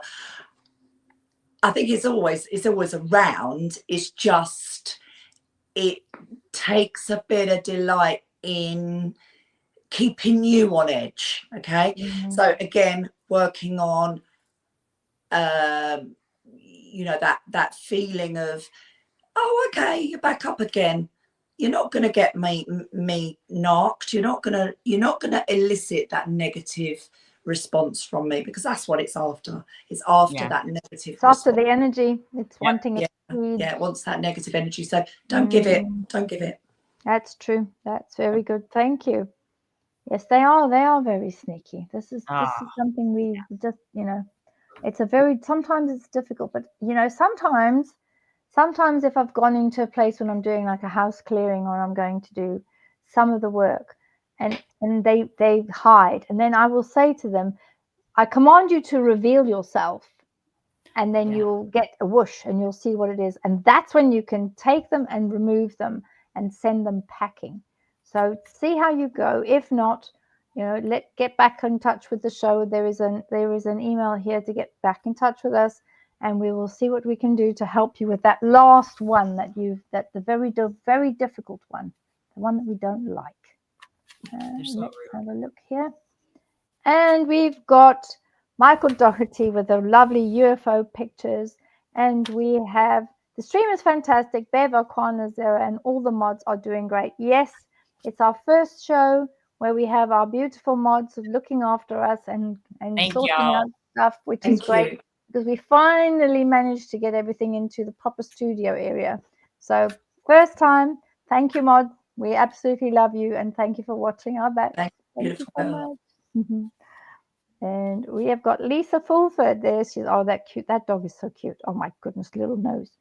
I think it's always around. It's just, it takes a bit of delight in keeping you on edge. Okay. Mm-hmm. So again, working on, you know, that feeling of, okay, you're back up again. You're not going to get me knocked. You're not going to elicit that negative response from me, because that's what it's after. It's after that negative. It's after the energy. It's wanting it. Yeah, it wants that negative energy. So don't give it. Don't give it. That's true. That's very good. Thank you. Yes, they are. They are very sneaky. This is something we just, you know, it's sometimes it's difficult, but you know, sometimes if I've gone into a place when I'm doing like a house clearing, or I'm going to do some of the work, and they hide, and then I will say to them, I command you to reveal yourself, and then you'll get a whoosh and you'll see what it is, and that's when you can take them and remove them and send them packing. So see how you go. If not, you know, get back in touch with the show. There is an email here to get back in touch with us, and we will see what we can do to help you with that last one the very difficult one, the one that we don't like. Let's have a look here. And we've got Michael Doherty with the lovely UFO pictures. And we have, the stream is fantastic. Bev, Aquana, Zara, and all the mods are doing great. Yes, it's our first show where we have our beautiful mods looking after us and sorting out stuff, which is great, because we finally managed to get everything into the proper studio area. So first time, thank you, mods. We absolutely love you, and thank you for watching our back. Thank you so much. And we have got Lisa Fulford there. She's that cute. That dog is so cute. Oh my goodness, little nose.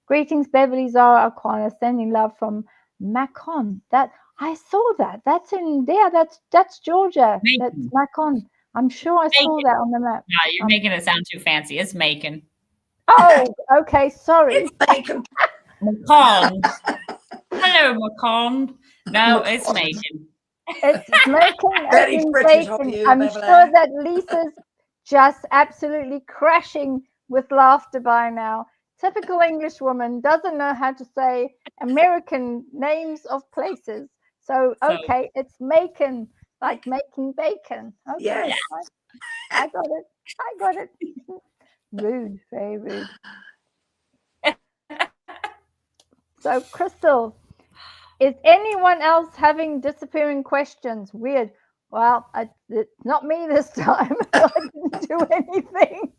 Greetings, Beverly, Zara, Aquana, sending love from Macon. That I saw that. That's in there. That's Georgia. Macon. That's Macon. I'm sure I saw that on the map. No, you're making it sound too fancy. It's Macon. Oh, okay. Sorry. It's bacon. Macon. Hello, Macon. No, it's Macon. It's making as Very in British of bacon. you, I'm Beverly. sure that Lisa's just absolutely crashing with laughter by now. Typical English woman doesn't know how to say American names of places. So, okay, it's Macon, like making bacon. Okay, Yes. I got it. I got it. Rude, very rude. So, Crystal, is anyone else having disappearing questions? Weird. Well, it's not me this time. I didn't do anything.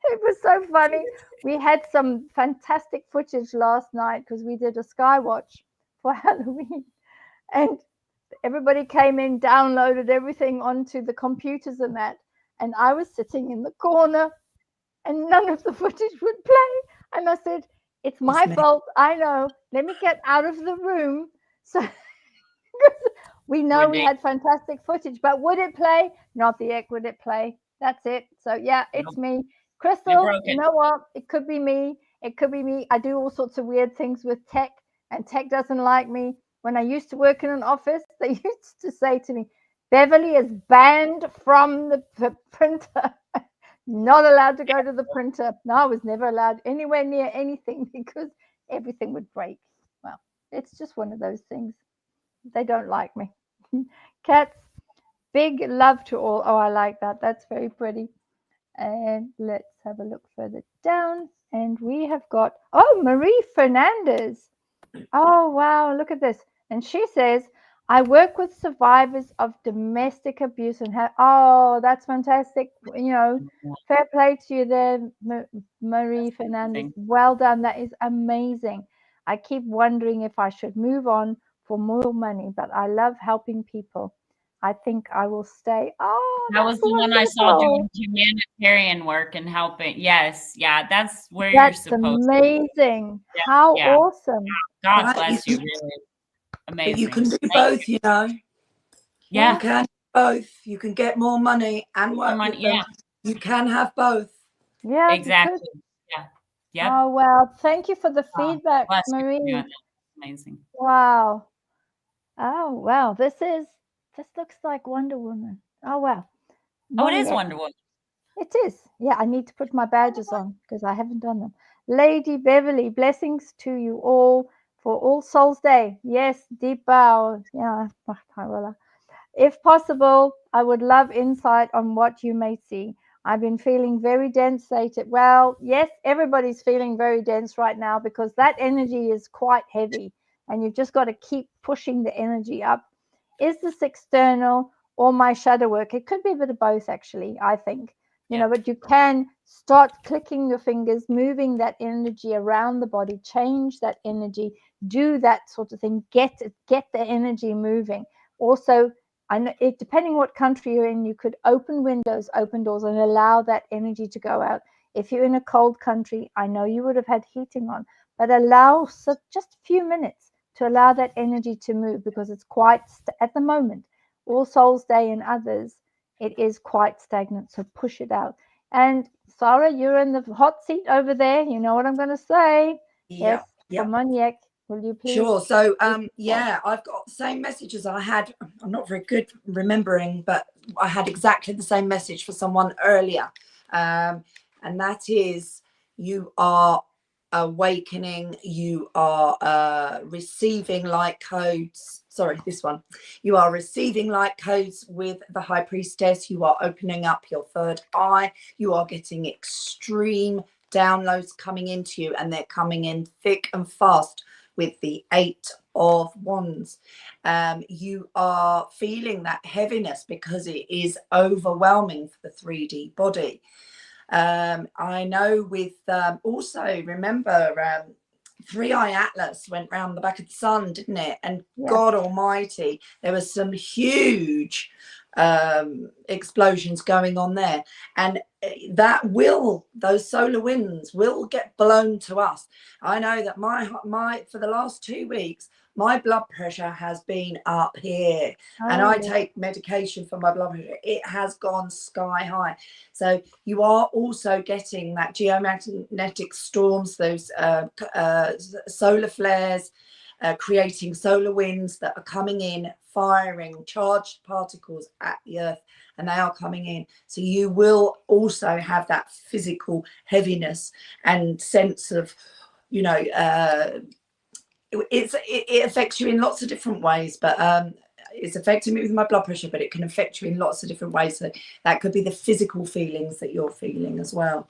It was so funny. We had some fantastic footage last night because we did a sky watch for Halloween. And everybody came in, downloaded everything onto the computers and that. And I was sitting in the corner and none of the footage would play. And I said, it's my fault. I know. Let me get out of the room. So we know we had fantastic footage, but would it play? Not the egg, would it play? That's it. So yeah, it's me. Crystal, you know what? It could be me. It could be me. I do all sorts of weird things with tech, and tech doesn't like me. When I used to work in an office, they used to say to me, Beverly is banned from the printer. Not allowed to go to the printer. No, I was never allowed anywhere near anything because everything would break. Well, it's just one of those things. They don't like me. Cats, big love to all. Oh, I like that. That's very pretty. And let's have a look further down. And we have got, oh, Marie Fernandez. Oh, wow. Look at this. And she says, I work with survivors of domestic abuse and oh, that's fantastic. You know, fair play to you there, Marie Fernandez. Well done. That is amazing. I keep wondering if I should move on for more money, but I love helping people. I think I will stay. Oh, that was the one I saw doing humanitarian work and helping. Yes, yeah, that's where you're supposed to. That's amazing. Yeah, how awesome. God bless you, really. Amazing. But you can do both, you know. Yeah. You can do both. You can get more money and work with them. Yeah. You can have both. Yeah, exactly. Yeah. Yeah. Oh, well, thank you for the feedback, Marie. Yeah, amazing. Wow. Oh, wow. This looks like Wonder Woman. Oh, wow. Oh, it is Wonder Woman. It is. Yeah, I need to put my badges on because I haven't done them. Lady Beverly, blessings to you all for All Souls Day. Yes, deep bow. Yeah. If possible, I would love insight on what you may see. I've been feeling very dense lately. Well, yes, everybody's feeling very dense right now because that energy is quite heavy and you've just got to keep pushing the energy up. Is this external or my shadow work? It could be a bit of both, actually, I think. You know, but you can start clicking your fingers, moving that energy around the body, change that energy, do that sort of thing, get the energy moving. Also, depending what country you're in, you could open windows, open doors, and allow that energy to go out. If you're in a cold country, I know you would have had heating on, but allow just a few minutes to allow that energy to move because it's quite, at the moment, All Souls Day and others, it is quite stagnant, so push it out. And Sarah, you're in the hot seat over there. You know what I'm going to say? Yes, for Monique. Will you please? Sure. So, yeah, I've got the same message as I had. I'm not very good remembering, but I had exactly the same message for someone earlier. And that is, you are awakening, you are receiving light codes. Sorry, this one. You are receiving light codes with the High Priestess. You are opening up your third eye. You are getting extreme downloads coming into you, and they're coming in thick and fast. With the 8 of Wands, you are feeling that heaviness because it is overwhelming for the 3D body. I know with also remember 3-Eye Atlas went round the back of the sun, didn't it? And God Almighty, there was some huge explosions going on there, and those solar winds will get blown to us. I know that my for the last 2 weeks my blood pressure has been up here, and I take medication for my blood pressure. It has gone sky high. So you are also getting that geomagnetic storms, those solar flares, creating solar winds that are coming in, firing charged particles at the earth, and they are coming in. So you will also have that physical heaviness and sense of, you know, it affects you in lots of different ways, but it's affecting me with my blood pressure, but it can affect you in lots of different ways. So that could be the physical feelings that you're feeling as well.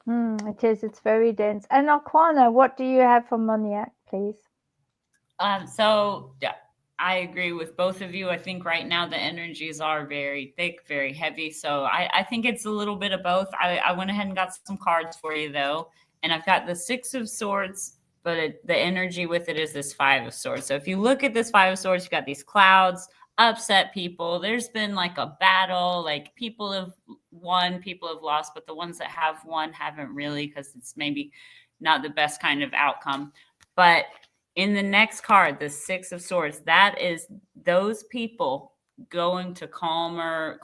It is. It's very dense. And Aquana, what do you have for Moniac, please? So yeah, I agree with both of you. I think right now the energies are very thick, very heavy. So I think it's a little bit of both. I went ahead and got some cards for you though. And I've got the 6 of Swords, but the energy with it is this 5 of Swords. So if you look at this 5 of Swords, you've got these clouds, upset people. There's been like a battle, like people have won, people have lost, but the ones that have won haven't really, because it's maybe not the best kind of outcome. But in the next card, the 6 of Swords, that is those people going to calmer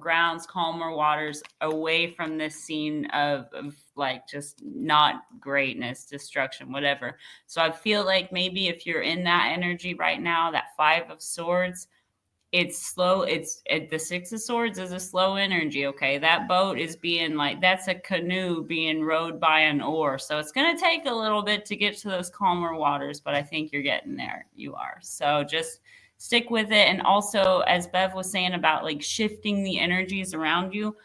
grounds, calmer waters, away from this scene of like just not greatness, destruction, whatever. So I feel like maybe if you're in that energy right now, that 5 of Swords, it's slow. The 6 of Swords is a slow energy. Okay. That boat is being like, that's a canoe being rowed by an oar. So it's going to take a little bit to get to those calmer waters, but I think you're getting there. You are. So just stick with it. And also, as Bev was saying about like shifting the energies around you,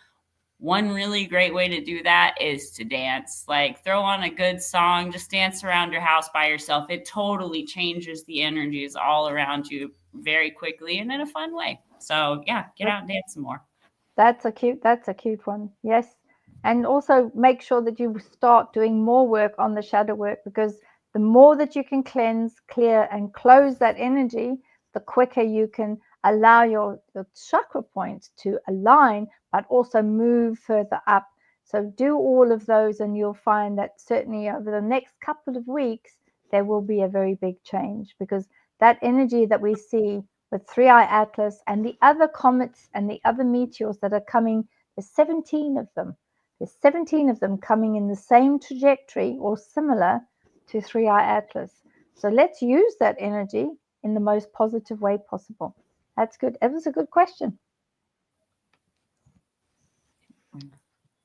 one really great way to do that is to dance. Like throw on a good song, just dance around your house by yourself. It totally changes the energies all around you very quickly and in a fun way. So yeah, get out and dance some more. That's a cute one. Yes. And also make sure that you start doing more work on the shadow work, because the more that you can cleanse, clear, and close that energy, the quicker you can allow your chakra point to align, but also move further up. So do all of those, and you'll find that certainly over the next couple of weeks, there will be a very big change, because that energy that we see with 3i Atlas and the other comets and the other meteors that are coming, there's 17 of them. There's 17 of them coming in the same trajectory or similar to 3i Atlas. So let's use that energy in the most positive way possible. That's good. That was a good question.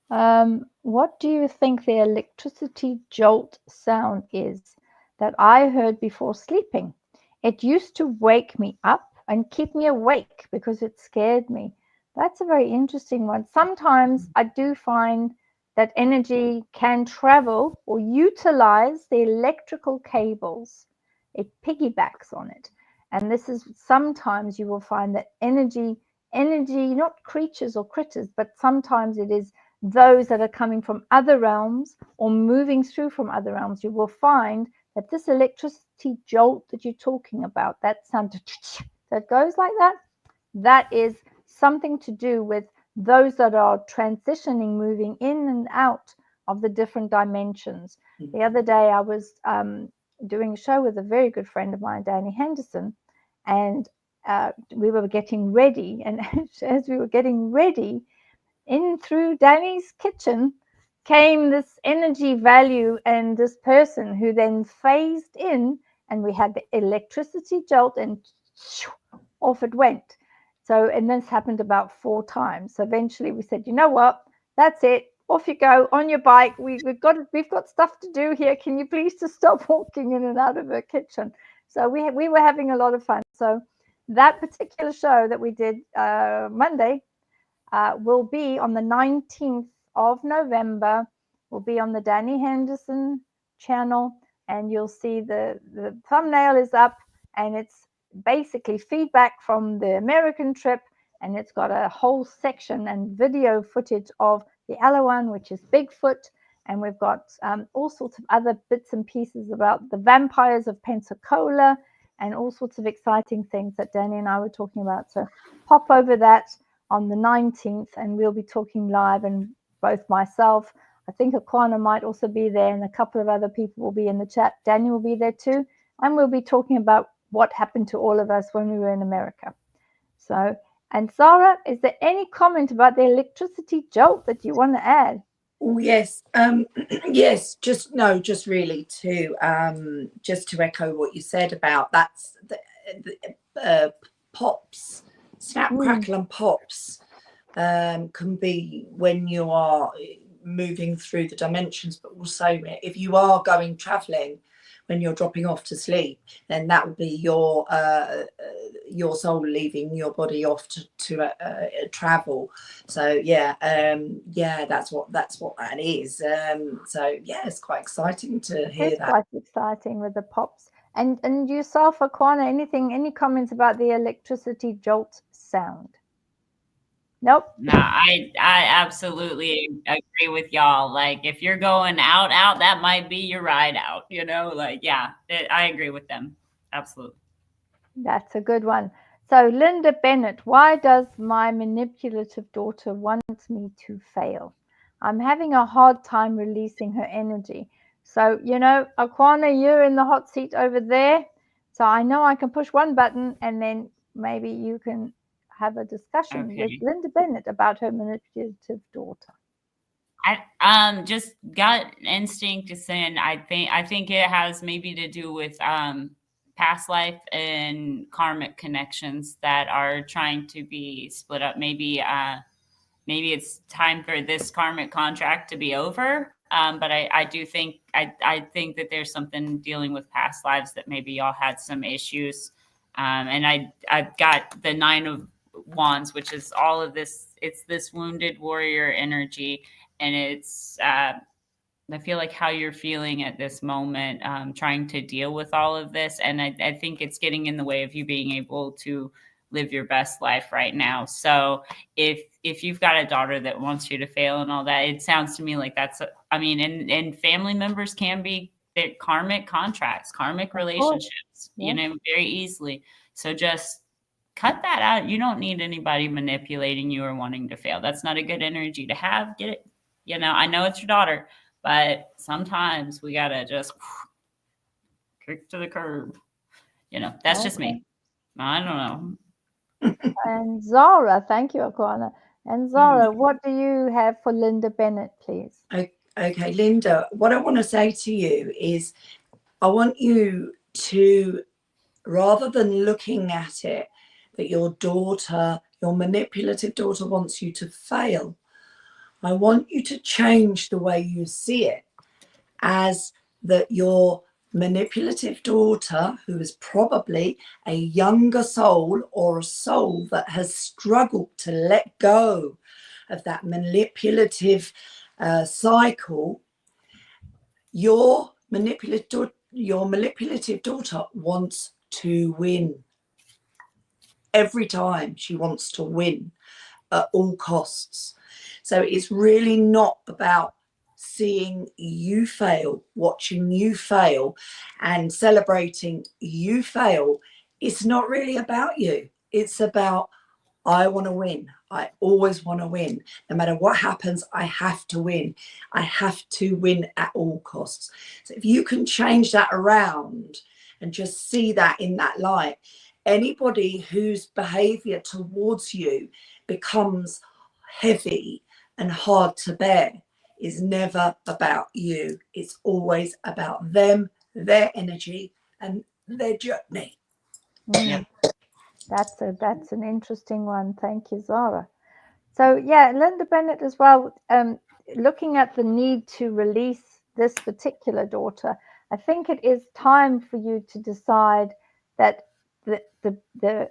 What do you think the electricity jolt sound is that I heard before sleeping? It used to wake me up and keep me awake because it scared me. That's a very interesting one. Sometimes I do find that energy can travel or utilize the electrical cables. It piggybacks on it. And this is sometimes you will find that energy, not creatures or critters, but sometimes it is those that are coming from other realms or moving through from other realms. You will find that this electricity jolt that you're talking about, that sound that goes like that, that is something to do with those that are transitioning, moving in and out of the different dimensions. The other day I was doing a show with a very good friend of mine, Danny Henderson, and we were getting ready, and as we were getting ready, in through Danny's kitchen came this energy value and this person who then phased in, and we had the electricity jolt and off it went. So, and this happened about 4 times. So eventually we said, you know what, that's it, off you go on your bike. We've got stuff to do here. Can you please just stop walking in and out of the kitchen? So we were having a lot of fun. So that particular show that we did Monday will be on the 19th of November. Will be on the Danny Henderson channel, and you'll see the thumbnail is up, and it's basically feedback from the American trip, and it's got a whole section and video footage of the Alawan, which is Bigfoot, and we've got all sorts of other bits and pieces about the vampires of Pensacola, and all sorts of exciting things that Danny and I were talking about. So pop over that on the 19th, and we'll be talking live, and both myself, I think Aquana might also be there, and a couple of other people will be in the chat. Danny will be there too, and we'll be talking about what happened to all of us when we were in America. So, and Zara, is there any comment about the electricity jolt that you want to add? Oh yes, yes. Just really to just to echo what you said about that's the pops, snap, crackle, and pops can be when you are moving through the dimensions, but also if you are going traveling when you're dropping off to sleep, then that would be your soul leaving your body off to travel. So yeah, that's what that is. So yeah, it's quite exciting to hear It's that. quite exciting with the pops. And yourself, Aquana, any comments about the electricity jolt sound? Nope. No, I absolutely agree with y'all. Like, if you're going out, that might be your ride out, you know? Like, yeah, I agree with them. Absolutely. That's a good one. So, Linda Bennett, why does my manipulative daughter want me to fail? I'm having a hard time releasing her energy. So, you know, Aquana, you're in the hot seat over there. So I know I can push one button, and then maybe you can have a discussion with Okay. Linda Bennett about her manipulative daughter. I just gut instinct is saying I think it has maybe to do with past life and karmic connections that are trying to be split up. Maybe it's time for this karmic contract to be over. But I do think I think that there's something dealing with past lives that maybe y'all had some issues. And I've got the 9 of Wands, which is all of this. It's this wounded warrior energy, and it's I feel like how you're feeling at this moment, trying to deal with all of this. And I think it's getting in the way of you being able to live your best life right now. So if you've got a daughter that wants you to fail and all that, it sounds to me like that's, and family members can be karmic contracts, karmic relationships, Yeah. you know, very easily. So just cut that out. You don't need anybody manipulating you or wanting to fail. That's not a good energy to have. Get it? You know, I know it's your daughter, but sometimes we gotta just kick to the curb. You know, that's just me. I don't know. And Zara, thank you, Aquana. And Zara, what do you have for Linda Bennett, please? Okay, Linda, what I want to say to you is I want you to, rather than looking at it that your daughter, your manipulative daughter wants you to fail, I want you to change the way you see it as that your manipulative daughter, who is probably a younger soul or a soul that has struggled to let go of that manipulative cycle, your manipulative daughter wants to win. Every time she wants to win at all costs. So it's really not about seeing you fail, watching you fail, and celebrating you fail. It's not really about you. It's about, I want to win. I always want to win. No matter what happens, I have to win. I have to win at all costs. So if you can change that around and just see that in that light, anybody whose behavior towards you becomes heavy and hard to bear is never about you. It's always about them, their energy, and their journey. Yeah. That's an interesting one. Thank you, Zara. So yeah, Linda Bennett as well. Looking at the need to release this particular daughter, I think it is time for you to decide that the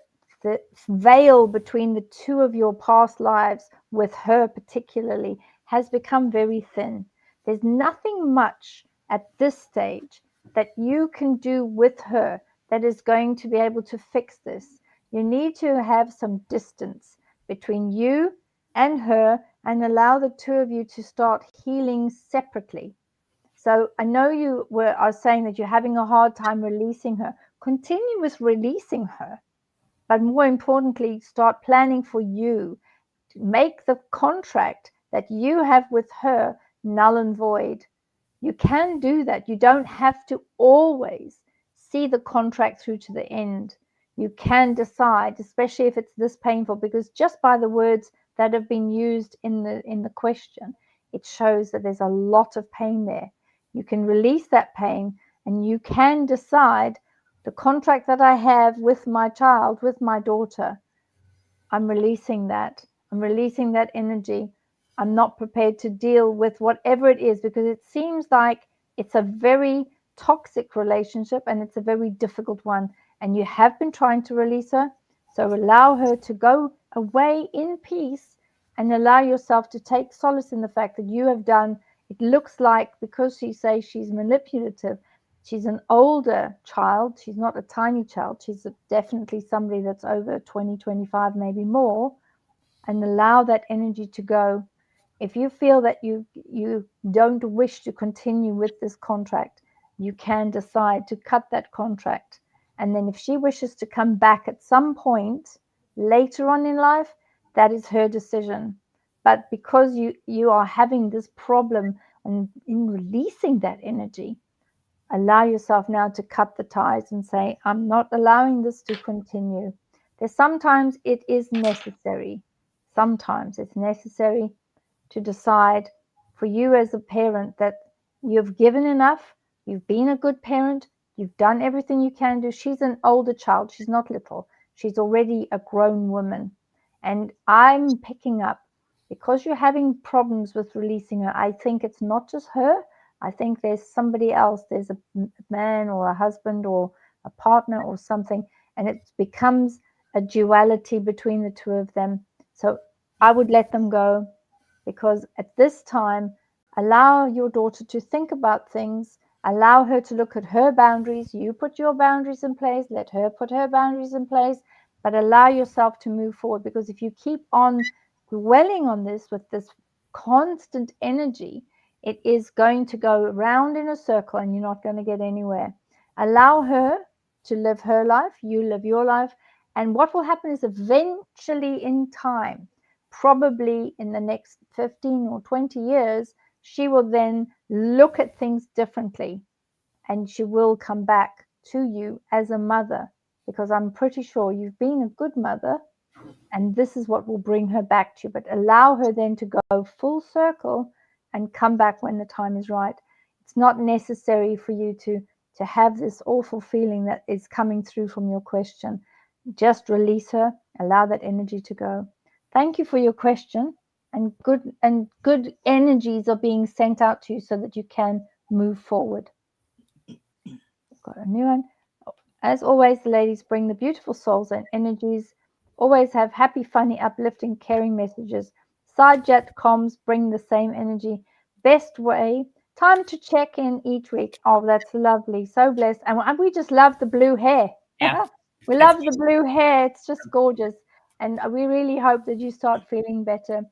veil between the two of your past lives, with her particularly, has become very thin. There's nothing much at this stage that you can do with her that is going to be able to fix this. You need to have some distance between you and her and allow the two of you to start healing separately. So I know you are saying that you're having a hard time releasing her. continue with releasing her. But more importantly, start planning for you. Make the contract that you have with her null and void. You can do that. You don't have to always see the contract through to the end. You can decide, especially if it's this painful, because just by the words that have been used in the question, it shows that there's a lot of pain there. You can release that pain, and you can decide, the contract that I have with my child, with my daughter, I'm releasing that. I'm releasing that energy. I'm not prepared to deal with whatever it is, because it seems like it's a very toxic relationship and it's a very difficult one. And you have been trying to release her. So allow her to go away in peace, and allow yourself to take solace in the fact that you have done, it looks like, because she says she's manipulative, she's an older child. She's not a tiny child. She's definitely somebody that's over 20, 25, maybe more. And allow that energy to go. If you feel that you don't wish to continue with this contract, you can decide to cut that contract. And then if she wishes to come back at some point later on in life, that is her decision. But because you are having this problem, and in releasing that energy, allow yourself now to cut the ties and say, I'm not allowing this to continue. There's sometimes it is necessary. Sometimes it's necessary to decide for you as a parent that you've given enough, you've been a good parent, you've done everything you can do. She's an older child. She's not little. She's already a grown woman. And I'm picking up, because you're having problems with releasing her, I think it's not just her. I think there's somebody else. There's a man or a husband or a partner or something, and it becomes a duality between the two of them. So I would let them go, because at this time, allow your daughter to think about things. Allow her to look at her boundaries. You put your boundaries in place. Let her put her boundaries in place. But allow yourself to move forward, because if you keep on dwelling on this with this constant energy, it is going to go round in a circle and you're not going to get anywhere. Allow her to live her life. You live your life. And what will happen is, eventually in time, probably in the next 15 or 20 years, she will then look at things differently, and she will come back to you as a mother, because I'm pretty sure you've been a good mother, and this is what will bring her back to you. But allow her then to go full circle and come back when the time is right. It's not necessary for you to have this awful feeling that is coming through from your question. Just release her, allow that energy to go. Thank you for your question, and good energies are being sent out to you so that you can move forward. We've got a new one. As always, the ladies bring the beautiful souls and energies. Always have happy, funny, uplifting, caring messages. Side chat comms bring the same energy. Best way. Time to check in each week. Oh, that's lovely. So blessed. And we just love the blue hair. Yeah. We love the blue hair. It's just gorgeous. And we really hope that you start feeling better,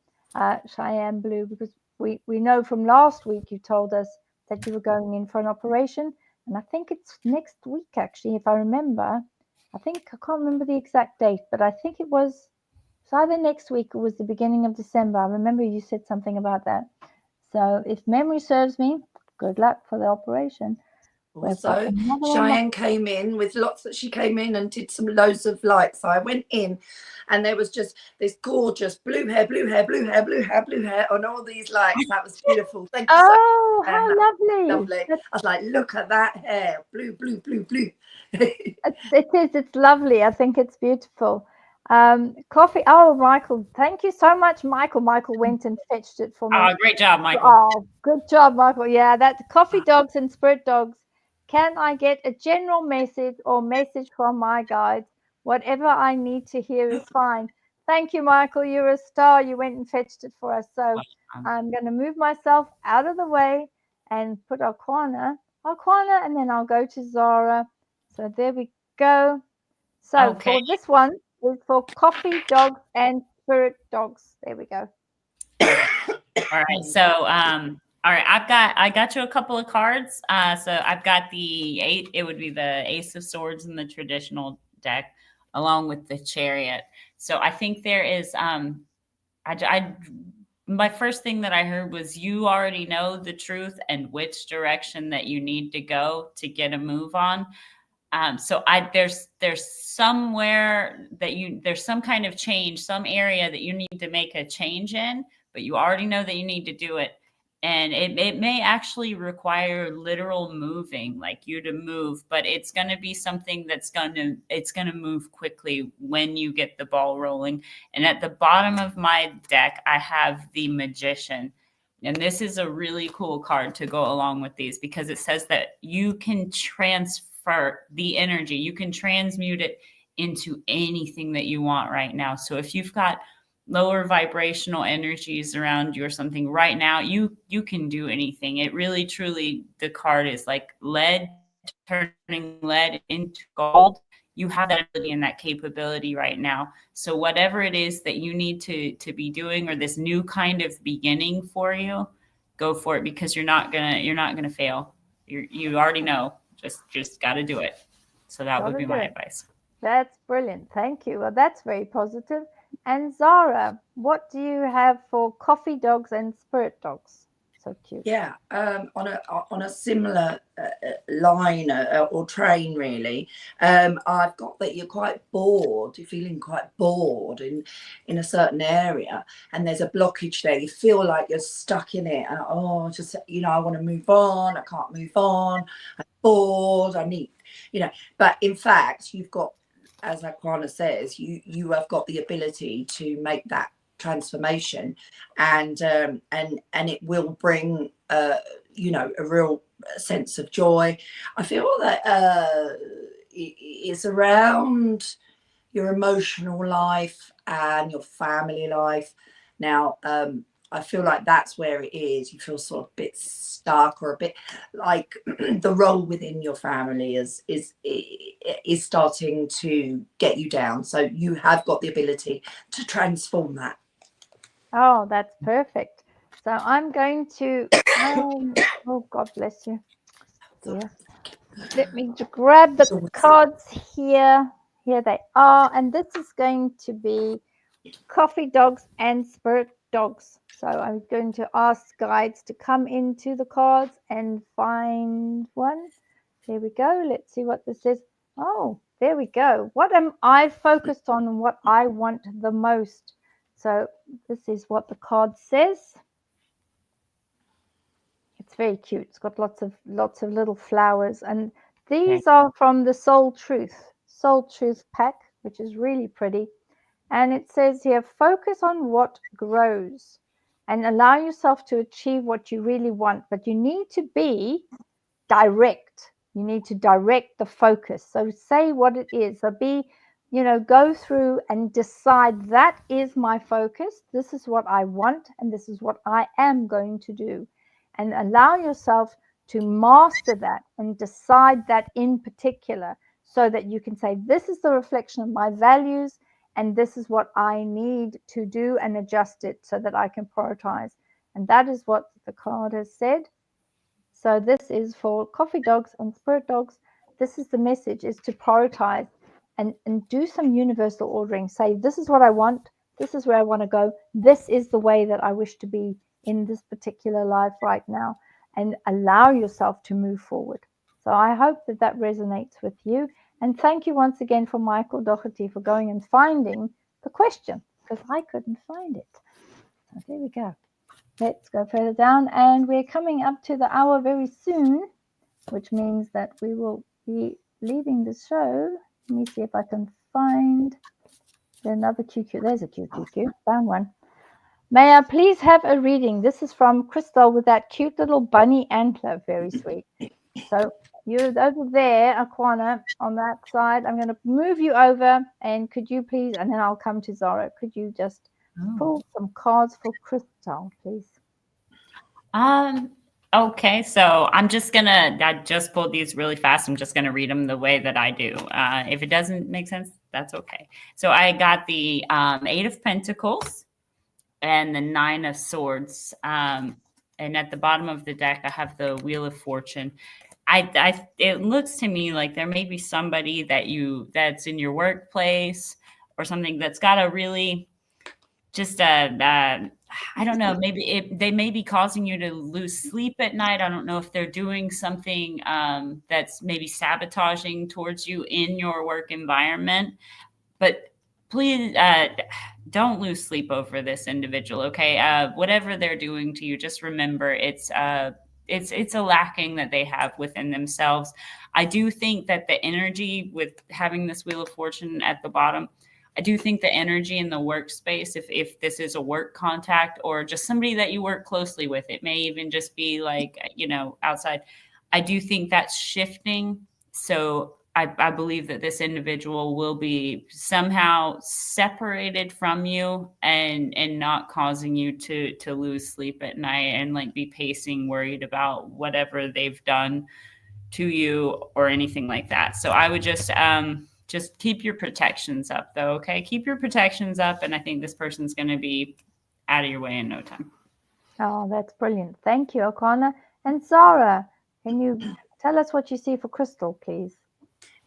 Cheyenne Blue, because we know from last week you told us that you were going in for an operation. And I think it's next week, actually, if I remember. I can't remember the exact date, but I think it was either next week or was the beginning of December. I remember you said something about that. So if memory serves me, good luck for the operation. Also, Cheyenne came in with she came in and did loads of lights. So I went in and there was just this gorgeous blue hair on all these lights. That was beautiful. Thank you so much. Oh, how lovely. Lovely. I was like, look at that hair. Blue. It is. It's lovely. I think it's beautiful. Coffee. Oh, Michael. Thank you so much, Michael. Michael went and fetched it for me. Oh, great job, Michael. Oh, good job, Michael. Yeah, that's coffee dogs and spirit dogs. Can I get a general message or message from my guides? Whatever I need to hear is fine. Thank you, Michael. You're a star. You went and fetched it for us. So I'm going to move myself out of the way and put Aquana, and then I'll go to Zara. So there we go. So for this one is for coffee dogs and spirit dogs. There we go. All right. So All right, I got you a couple of cards. So I've got the eight. It would be the Ace of Swords in the traditional deck, along with the Chariot. So I think there is. My first thing that I heard was you already know the truth and which direction that you need to go to get a move on. So there's somewhere that there's some kind of change, some area that you need to make a change in, but you already know that you need to do it. And it may actually require literal moving, like you to move, but it's going to be something it's going to move quickly when you get the ball rolling. And at the bottom of my deck, I have the Magician. And this is a really cool card to go along with these because it says that you can transfer the energy, you can transmute it into anything that you want right now. So if you've got lower vibrational energies around you or something right now, you can do anything. It really, truly, the card is like lead turning lead into gold. You have that ability and that capability right now. So whatever it is that you need to be doing, or this new kind of beginning for you, go for it, because you're not gonna fail. You already know. Just got to do it. So that would be my advice. That's brilliant. Thank you. Well, that's very positive. And Zara, what do you have for coffee dogs and spirit dogs? So cute. Yeah, on a similar line or train, really. I've got that you're quite bored. You're feeling quite bored in a certain area, and there's a blockage there. You feel like you're stuck in it, and I want to move on. I can't move on. I'm bored. I need, But in fact, you've got, as Aquana says, you have got the ability to make that transformation, and it will bring a real sense of joy. I feel that it's around your emotional life and your family life. Now I feel like that's where it is. You feel sort of a bit stuck, or a bit like the role within your family is starting to get you down. So you have got the ability to transform that. Oh, that's perfect. So I'm going to, oh, God bless you. Yeah. Let me grab the cards here. Here they are. And this is going to be coffee dogs and spirit dogs. So I'm going to ask guides to come into the cards and find one. There we go. Let's see what this is. Oh, there we go. What am I focused on and what I want the most? So this is what the card says. It's very cute. It's got lots of little flowers, and these are from the Soul Truth pack, which is really pretty. And it says here, focus on what grows and allow yourself to achieve what you really want, but you need to be direct. You need to direct the focus. So say what it is. So go through and decide, that is my focus. This is what I want, and this is what I am going to do. And allow yourself to master that and decide that in particular, so that you can say, this is the reflection of my values, and this is what I need to do, and adjust it so that I can prioritize. And that is what the card has said. So this is for coffee dogs and spirit dogs. This is the message, is to prioritize and do some universal ordering. Say, this is what I want. This is where I want to go. This is the way that I wish to be in this particular life right now, and allow yourself to move forward. So I hope that resonates with you. And thank you once again for Michael Doherty for going and finding the question, because I couldn't find it. So there we go. Let's go further down, and we're coming up to the hour very soon, which means that we will be leaving the show. Let me see if I can find another QQ. There's a QQ. Found one. May I please have a reading? This is from Crystal with that cute little bunny antler. Very sweet. So you're over there, Aquana, on that side. I'm going to move you over, and could you please, and then I'll come to Zara. Could you just pull some cards for Crystal, please? Okay, so I just pulled these really fast. I'm just gonna read them the way that I do. If it doesn't make sense, that's okay. So I got the 8 of Pentacles and the 9 of Swords. And at the bottom of the deck, I have the Wheel of Fortune. It looks to me like there may be somebody that's in your workplace or something that's got a really just I don't know, maybe they may be causing you to lose sleep at night. I don't know if they're doing something that's maybe sabotaging towards you in your work environment, but please don't lose sleep over this individual. Okay. Whatever they're doing to you, just remember it's a lacking that they have within themselves. I do think that the energy with having this Wheel of Fortune at the bottom, I do think the energy in the workspace, if this is a work contact or just somebody that you work closely with, it may even just be like, outside. I do think that's shifting. So I believe that this individual will be somehow separated from you and not causing you to lose sleep at night and like be pacing, worried about whatever they've done to you or anything like that. So I would just keep your protections up, though. Okay, keep your protections up, and I think this person's going to be out of your way in no time. Oh, that's brilliant. Thank you, Okana. And Zara, can you tell us what you see for Crystal, please?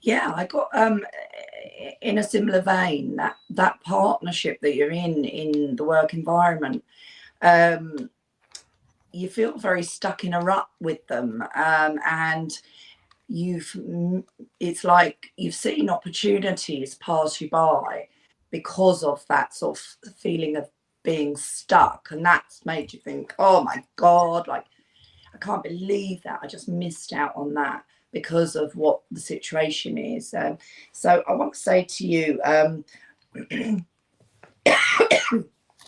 Yeah, I got in a similar vein, that partnership that you're in the work environment. You feel very stuck in a rut with them, and it's like you've seen opportunities pass you by because of that sort of feeling of being stuck, and that's made you think, oh my God, like I can't believe that I just missed out on that because of what the situation is. So I want to say to you,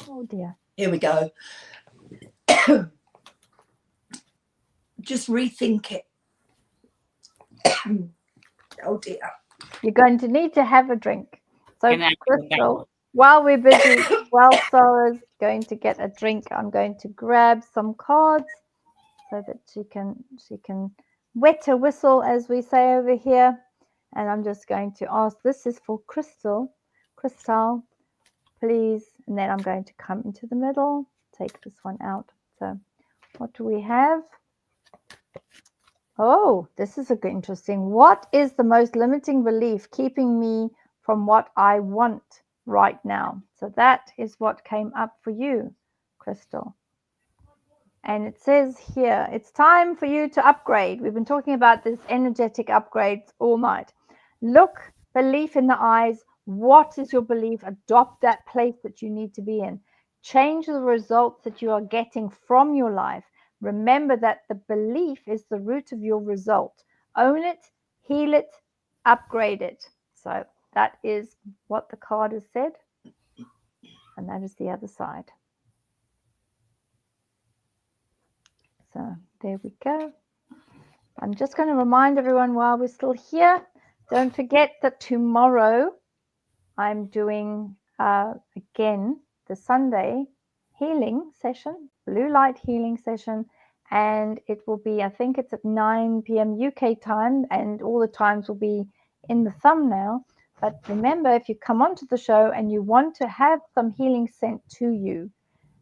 Oh dear. Here we go. Just rethink it. Oh dear. You're going to need to have a drink. So Can I- Crystal, while we're busy, while Zara's going to get a drink, I'm going to grab some cards so that she can wet a whistle, as we say over here. And I'm just going to ask, this is for Crystal, please. And then I'm going to come into the middle, take this one out. So what do we have? Oh, this is interesting. What is the most limiting belief keeping me from what I want right now? So that is what came up for you, Crystal. And it says here, it's time for you to upgrade. We've been talking about this energetic upgrades all night. Look belief in the eyes. What is your belief? Adopt that place that you need to be in. Change the results that you are getting from your life. Remember that the belief is the root of your result. Own it, heal it, upgrade it. So that is what the card has said. And that is the other side. So there we go. I'm just going to remind everyone while we're still here, don't forget that tomorrow I'm doing again the Sunday healing session, blue light healing session, and it will be, I think it's at 9 p.m. UK time, and all the times will be in the thumbnail. But remember, if you come onto the show and you want to have some healing sent to you,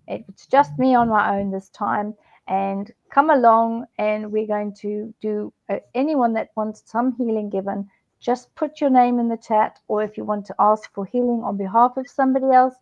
it's just me on my own this time, and come along, and we're going to do anyone that wants some healing given, just put your name in the chat, or if you want to ask for healing on behalf of somebody else,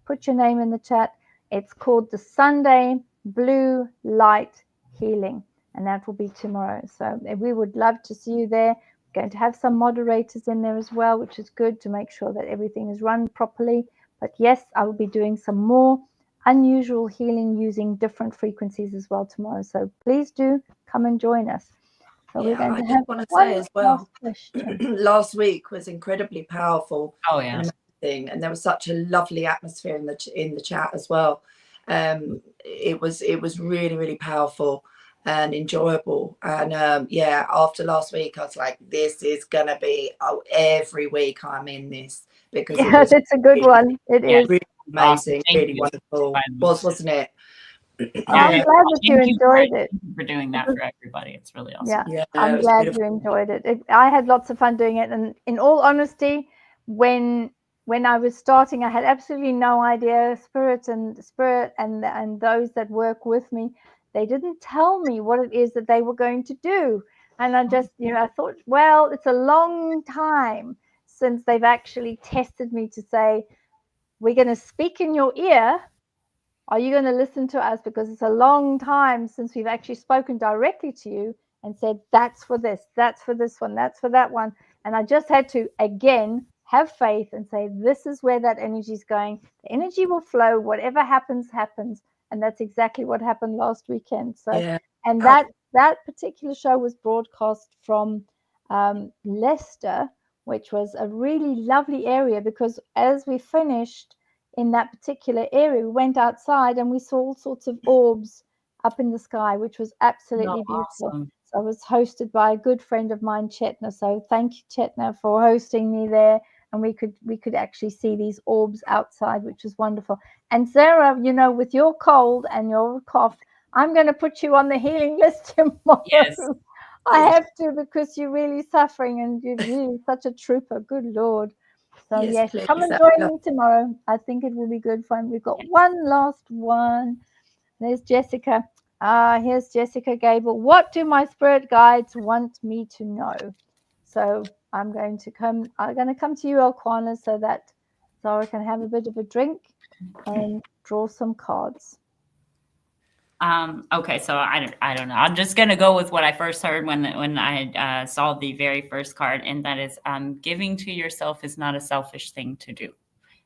put your name in the chat. It's called the Sunday Blue Light Healing, and that will be tomorrow. So we would love to see you there. We're going to have some moderators in there as well, which is good to make sure that everything is run properly. But yes, I will be doing some more unusual healing using different frequencies as well tomorrow. So please do come and join us. So we're going to have want to one say as well, question. last week was incredibly powerful. Oh yeah. And amazing, and there was such a lovely atmosphere in the chat as well. It was really, really powerful and enjoyable. And yeah, after last week, I was like, this is gonna be every week I'm in this, because Yes, it's a good one. It is. really amazing, Awesome. really wonderful. Wasn't it? I'm glad that you enjoyed it. Thank you for doing that for everybody. It's really awesome. Yeah, I'm glad you enjoyed it. I had lots of fun doing it, and in all honesty, when I was starting, I had absolutely no idea. Spirit and those that work with me, they didn't tell me what it is that they were going to do. And I just, I thought, well, it's a long time since they've actually tested me to say, we're going to speak in your ear. Are you going to listen to us? Because it's a long time since we've actually spoken directly to you and said, that's for this, that's for this one, that's for that one. And I just had to, again, have faith and say, this is where that energy is going. The energy will flow. Whatever happens, happens. And that's exactly what happened last weekend. So, Yeah. and that particular show was broadcast from Leicester, which was a really lovely area, because as we finished in that particular area, we went outside and we saw all sorts of orbs up in the sky, which was absolutely beautiful. Awesome. So I was hosted by a good friend of mine, Chetna. So thank you, Chetna, for hosting me there. And we could actually see these orbs outside, which was wonderful. And Sarah, with your cold and your cough, I'm going to put you on the healing list tomorrow. Yes. I have to, because you're really suffering and you're really such a trooper. Good Lord. So yes, please, come and join me tomorrow. I think it will be good fun. We've got one last one. There's Jessica. Here's Jessica Gable. What do my spirit guides want me to know? So I'm going to come to you, Alquana, so that Zara can have a bit of a drink and draw some cards. Okay, so I don't know. I'm just gonna go with what I first heard when I saw the very first card, and that is giving to yourself is not a selfish thing to do.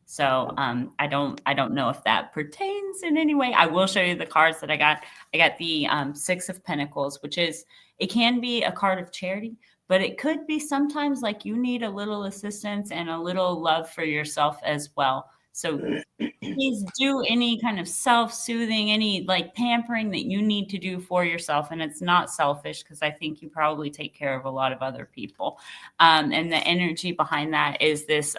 So I don't know if that pertains in any way. I will show you the cards that I got. I got the Six of Pentacles, which is, it can be a card of charity, but it could be sometimes like you need a little assistance and a little love for yourself as well. So please do any kind of self-soothing, any like pampering that you need to do for yourself. And it's not selfish, because I think you probably take care of a lot of other people. And the energy behind that is this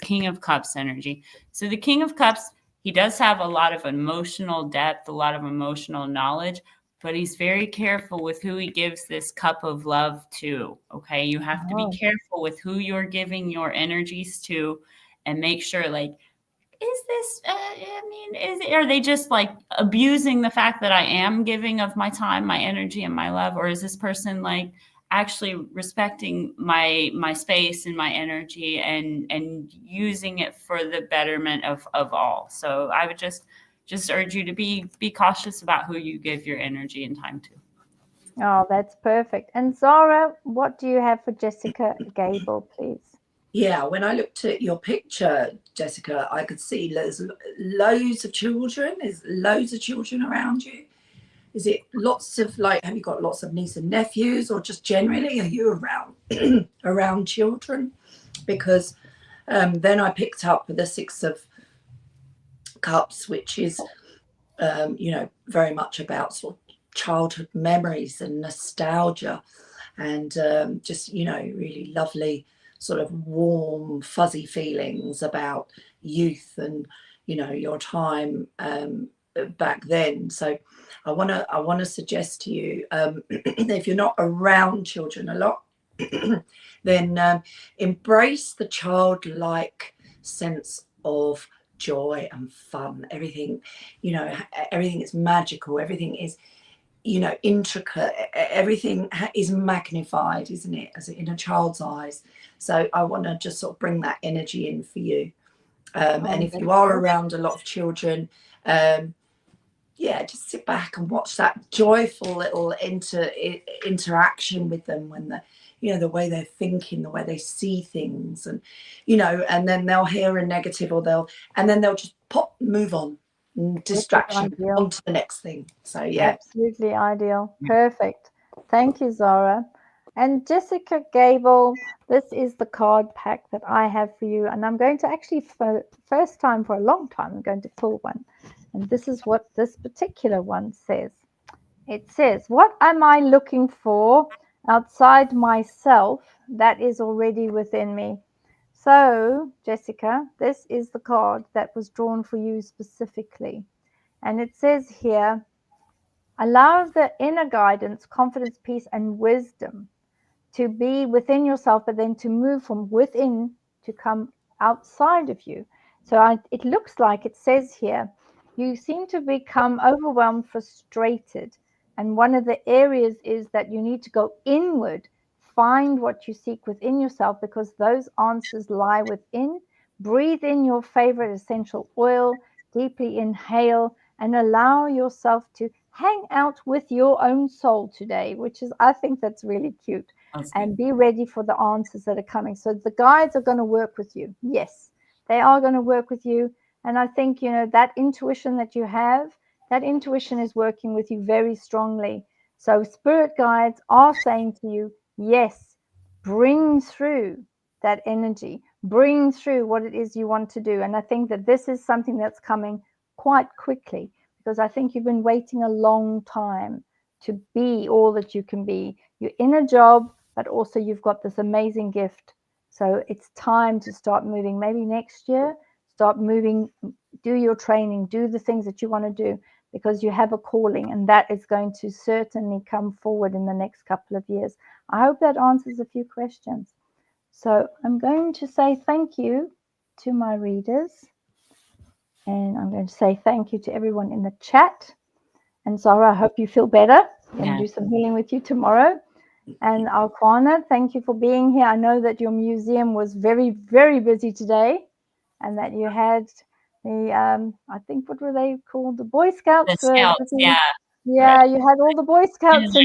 King of Cups energy. So the King of Cups, he does have a lot of emotional depth, a lot of emotional knowledge, but he's very careful with who he gives this cup of love to. Okay. You have to be careful with who you're giving your energies to, and make sure, like, is this, are they just like abusing the fact that I am giving of my time, my energy, and my love? Or is this person like actually respecting my space and my energy and using it for the betterment of all? So I would just urge you to be cautious about who you give your energy and time to. Oh, that's perfect. And Zara, what do you have for Jessica Gable, please? Yeah, when I looked at your picture, Jessica, I could see there's loads of children. There's loads of children around you. Is it lots of, like, have you got lots of nieces and nephews, or just generally are you around around children? Because then I picked up the Six of Cups, which is very much about sort of childhood memories and nostalgia, and just really lovely sort of warm fuzzy feelings about youth and your time back then. So I want to suggest to you, if you're not around children a lot, then embrace the childlike sense of joy and fun. Everything is magical, everything is intricate, everything is magnified, isn't it, as in a child's eyes. So I want to just sort of bring that energy in for you. And if you are around a lot of children, just sit back and watch that joyful little interaction with them, when the way they're thinking, the way they see things, and and then they'll hear a negative, or they'll just move on, distraction, on to the next thing. So absolutely ideal. Perfect. Thank you, Zara. And Jessica Gable, this is the card pack that I have for you, and I'm going to actually, for first time for a long time, I'm going to pull one, and this is what this particular one says. It says, what am I looking for outside myself that is already within me? So, Jessica, this is the card that was drawn for you specifically. And it says here, allow the inner guidance, confidence, peace, and wisdom to be within yourself, but then to move from within to come outside of you. So it looks like it says here, you seem to become overwhelmed, frustrated. And one of the areas is that you need to go inward, find what you seek within yourself, because those answers lie within. Breathe in your favorite essential oil, deeply inhale, and allow yourself to hang out with your own soul today, which is, I think that's really cute. And be ready for the answers that are coming. So the guides are going to work with you. Yes, they are going to work with you. And I think, that intuition that you have, that intuition is working with you very strongly. So spirit guides are saying to you, yes, bring through that energy, bring through what it is you want to do. And I think that this is something that's coming quite quickly, because I think you've been waiting a long time to be all that you can be. You're in a job, but also you've got this amazing gift. So it's time to start moving. Maybe next year, start moving, do your training, do the things that you want to do, because you have a calling, and that is going to certainly come forward in the next couple of years. I hope that answers a few questions. So I'm going to say thank you to my readers, and I'm going to say thank you to everyone in the chat. And Zara, I hope you feel better. I'm going to do some healing with you tomorrow. And Alquana, thank you for being here. I know that your museum was very, very busy today, and that you had the, I think, what were they called? The Boy Scouts. The Scouts, yeah. Yeah, you had all the Boy Scouts.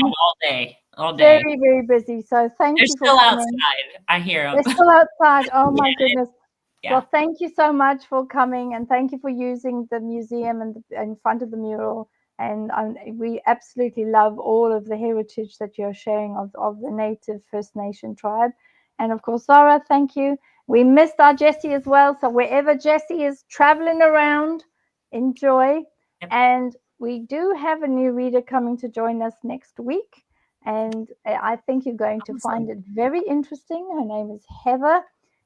All day. Very, very busy. So thank you for coming. They're still outside. I hear them. They're still outside. Oh, my goodness. Yeah. Well, thank you so much for coming, and thank you for using the museum and in front of the mural. And we absolutely love all of the heritage that you're sharing of the native First Nation tribe. And of course, Zara, thank you. We missed our Jessie as well. So wherever Jessie is traveling around, enjoy. Yep. And we do have a new reader coming to join us next week. And I think you're going to find it very interesting. Her name is Heather,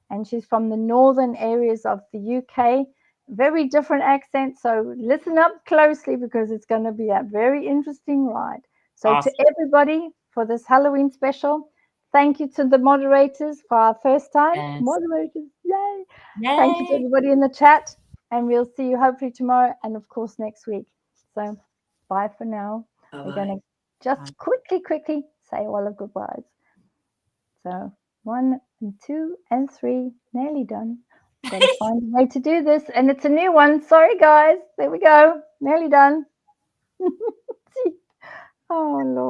and she's from the northern areas of the UK. Very different accent, so listen up closely, because it's going to be a very interesting ride. So awesome. To everybody for this Halloween special, thank you to the moderators for our first time. Yes. Moderators, yay. Thank you to everybody in the chat, and we'll see you hopefully tomorrow, and of course next week. So bye for now. Bye-bye. We're going to just quickly say all of goodbyes. So 1 and 2 and 3, nearly done. Got to find a way to do this, and it's a new one. Sorry, guys. There we go. Nearly done. Oh, Lord.